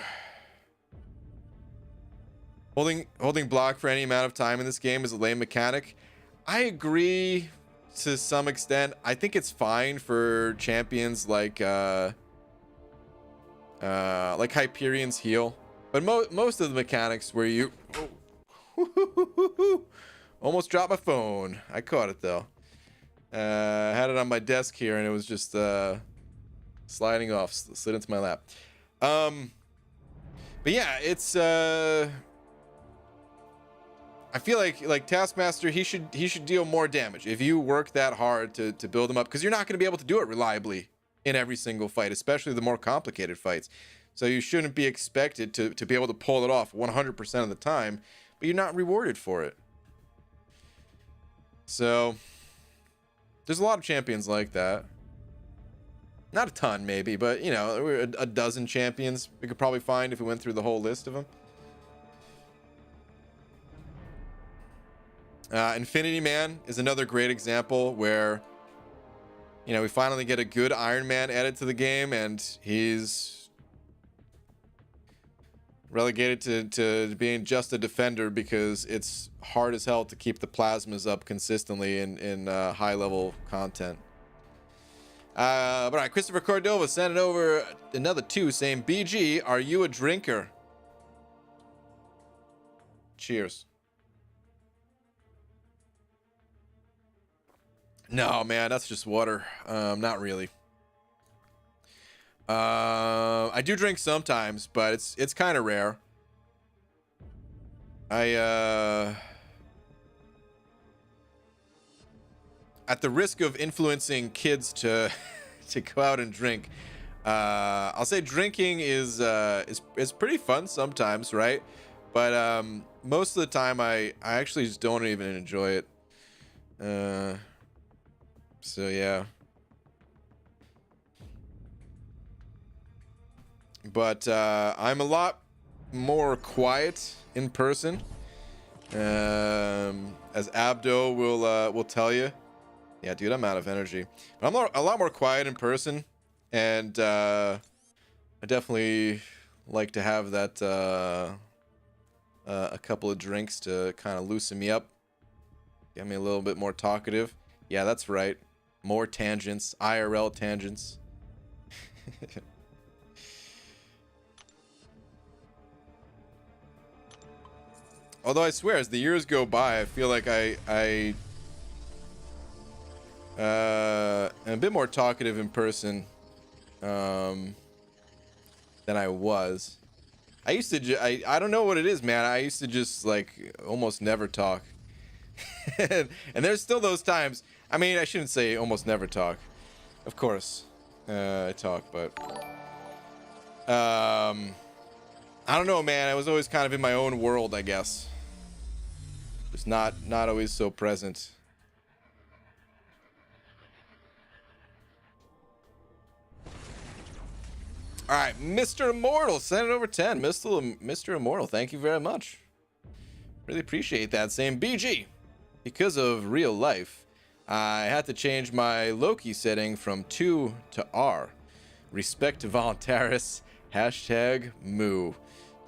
holding block for any amount of time in this game is a lame mechanic. I agree to some extent. I think it's fine for champions like Hyperion's heal, but most of the mechanics where you almost dropped my phone. I caught it though. I had it on my desk here and it was just sliding off, slid into my lap. But yeah, it's I feel like Taskmaster, he should deal more damage if you work that hard to build him up, because you're not going to be able to do it reliably in every single fight, especially the more complicated fights. So you shouldn't be expected to be able to pull it off 100% of the time, but you're not rewarded for it. So there's a lot of champions like that. Not a ton, maybe, but you know, a dozen champions we could probably find if we went through the whole list of them. Infinity Man is another great example where, you know, we finally get a good Iron Man added to the game, and he's relegated to being just a defender because it's hard as hell to keep the plasmas up consistently in high level content. But all right, Christopher Cordova sending over another 2 saying, BG, are you a drinker? Cheers. No, man, that's just water. Not really. I do drink sometimes, but it's kind of rare. At the risk of influencing kids to go out and drink, I'll say drinking is pretty fun sometimes, right? But most of the time I actually just don't even enjoy it. So yeah. But I'm a lot more quiet in person, as Abdo will tell you. Yeah, dude, I'm out of energy. But I'm a lot more quiet in person, and I definitely like to have that a couple of drinks to kind of loosen me up, get me a little bit more talkative. Yeah, that's right. More tangents, IRL tangents. Although I swear, as the years go by, I feel like I am a bit more talkative in person than I was. I used to I don't know what it is, man. I used to just like almost never talk. And there's still those times. I mean, I shouldn't say almost never talk. Of course, I talk, but I don't know, man. I was always kind of in my own world, I guess. Just not always so present. All right, Mr. Immortal, send it over 10. Mr. Immortal, thank you very much. Really appreciate that. Saying, BG, because of real life, I had to change my Loki setting from 2 to R. Respect to Voluntaris. #moo.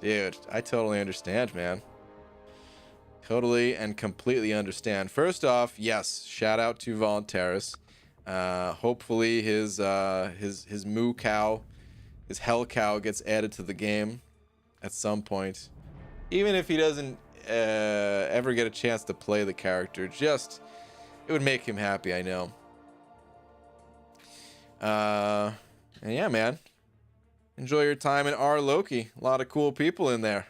Dude, I totally understand, man. Totally and completely understand. First off, yes, shout out to Voluntaris. Hopefully his moo cow, his hell cow gets added to the game at some point. Even if he doesn't ever get a chance to play the character, just it would make him happy, I know. And yeah, man. Enjoy your time in R Loki. A lot of cool people in there.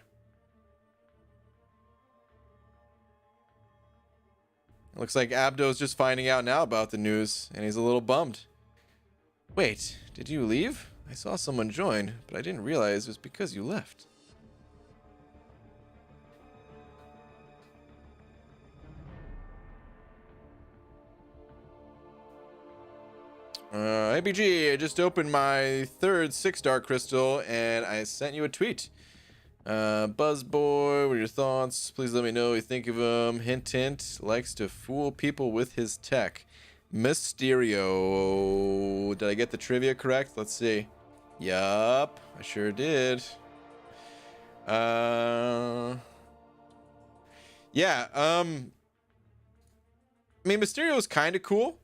It looks like Abdo's just finding out now about the news, and he's a little bummed. Wait, did you leave? I saw someone join, but I didn't realize it was because you left. ABG, I just opened my third 6-star crystal, and I sent you a tweet. Buzzboy, what are your thoughts? Please let me know what you think of him. Hint, hint. Likes to fool people with his tech. Mysterio. Did I get the trivia correct? Let's see. Yup, I sure did. Yeah, I mean, Mysterio is kind of cool.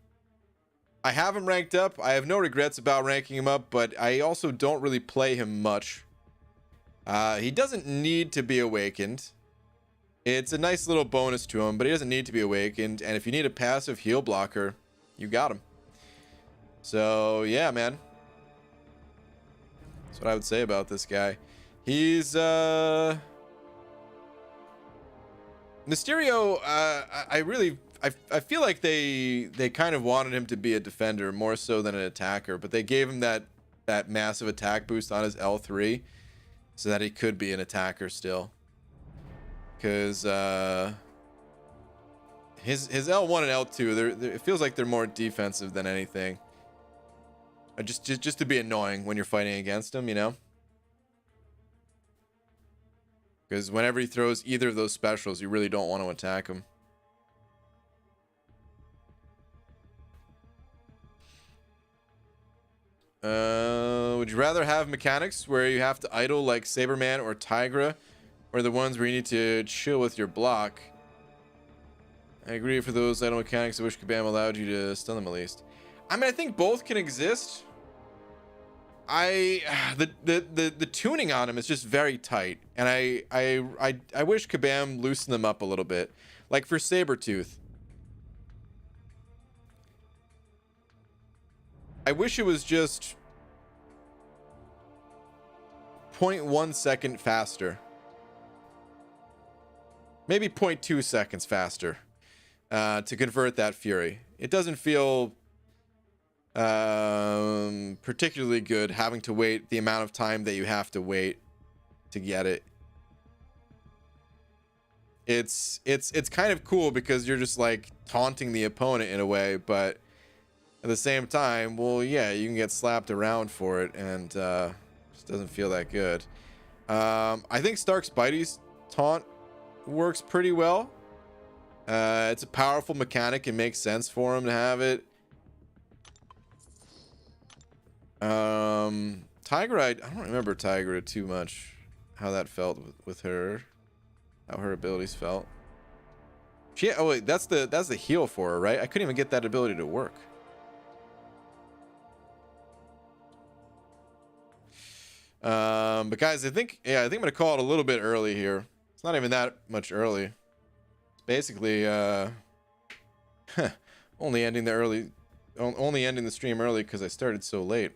I have him ranked up. I have no regrets about ranking him up, but I also don't really play him much. He doesn't need to be awakened. It's a nice little bonus to him, but he doesn't need to be awakened. And if you need a passive heal blocker, you got him. So, yeah, man. That's what I would say about this guy. He's, Mysterio, I feel like they kind of wanted him to be a defender more so than an attacker, but they gave him that massive attack boost on his L3 so that he could be an attacker still. Because his L1 and L2, it feels like they're more defensive than anything. Just to be annoying when you're fighting against him, you know? Because whenever he throws either of those specials, you really don't want to attack him. Would you rather have mechanics where you have to idle like Saberman or Tigra, or the ones where you need to chill with your block? I agree. For those idle mechanics, I wish Kabam allowed you to stun them at least. I mean, I think both can exist. The tuning on him is just very tight, and I wish Kabam loosened them up a little bit. Like for Sabretooth, I wish it was just 0.1 second faster. Maybe 0.2 seconds faster to convert that Fury. It doesn't feel particularly good having to wait the amount of time that you have to wait to get it. It's kind of cool because you're just like taunting the opponent in a way, but at the same time, well, yeah, you can get slapped around for it, and just doesn't feel that good. I think Stark Spidey's taunt works pretty well. It's a powerful mechanic. It makes sense for him to have it. Tigra, I don't remember Tigra too much, how that felt with her, how her abilities felt. Oh wait, that's the heal for her, right? I couldn't even get that ability to work. But guys, I think I'm gonna call it a little bit early here. It's not even that much early. It's basically only ending the stream early because I started so late.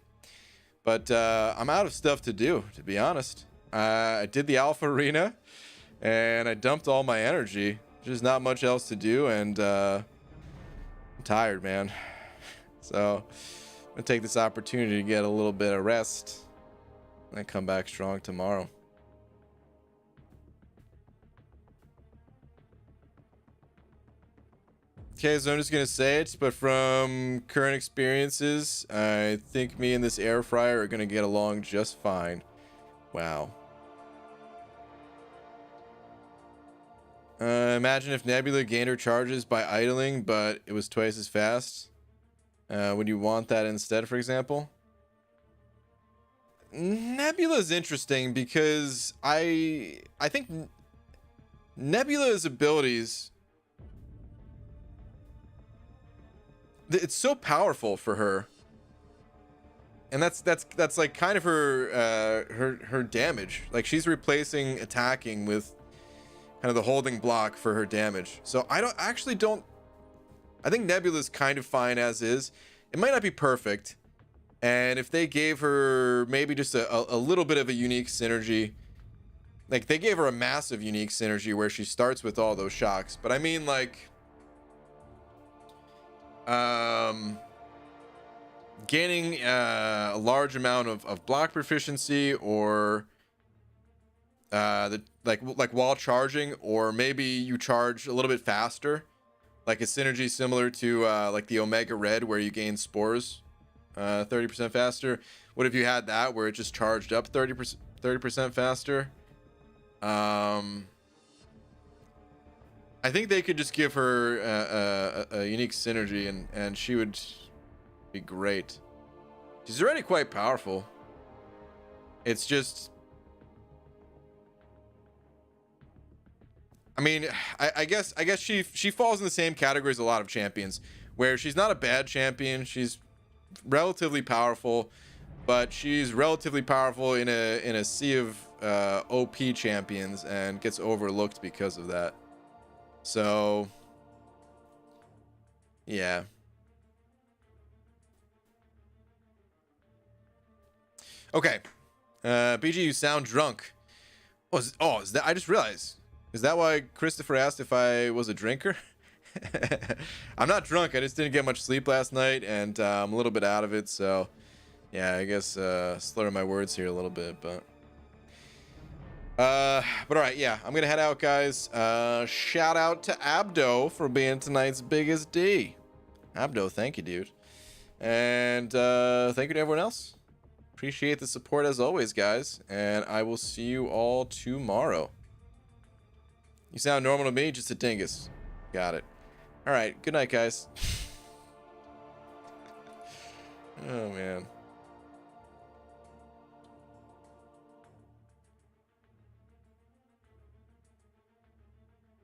But I'm out of stuff to do, to be honest. I did the Alpha Arena, and I dumped all my energy. There's not much else to do, and I'm tired, man. So I'm gonna take this opportunity to get a little bit of rest and come back strong tomorrow. Okay, so I'm just gonna say it, but from current experiences, I think me and this air fryer are gonna get along just fine. Wow. Imagine if Nebula gained her charges by idling, but it was twice as fast. Would you want that instead, for example? Nebula's interesting because I think Nebula's abilities, it's so powerful for her, and that's like kind of her damage. Like, she's replacing attacking with kind of the holding block for her damage. So I think Nebula's kind of fine as is. It might not be perfect, and if they gave her maybe just a little bit of a unique synergy, like they gave her a massive unique synergy where she starts with all those shocks. But I mean, like, gaining a large amount of block proficiency, or like while charging, or maybe you charge a little bit faster, like a synergy similar to like the Omega Red, where you gain spores 30% faster. What if you had that where it just charged up 30% faster? I think they could just give her a unique synergy, and she would be great. She's already quite powerful. It's just, I mean, I guess she falls in the same category as a lot of champions, where she's not a bad champion. She's relatively powerful, but she's relatively powerful in a sea of OP champions, and gets overlooked because of that. So yeah. Okay. BG, you sound drunk. Is that, I just realized, is that why Christopher asked if I was a drinker? I'm not drunk. I just didn't get much sleep last night, and I'm a little bit out of it. So yeah, I guess slurring my words here a little bit, but all right, yeah, I'm gonna head out, guys. Shout out to Abdo for being tonight's biggest D. Abdo, thank you, dude. And thank you to everyone else. Appreciate the support as always, guys, and I will see you all tomorrow. You sound normal to me, just a dingus. Got it. All right, good night, guys. Oh man.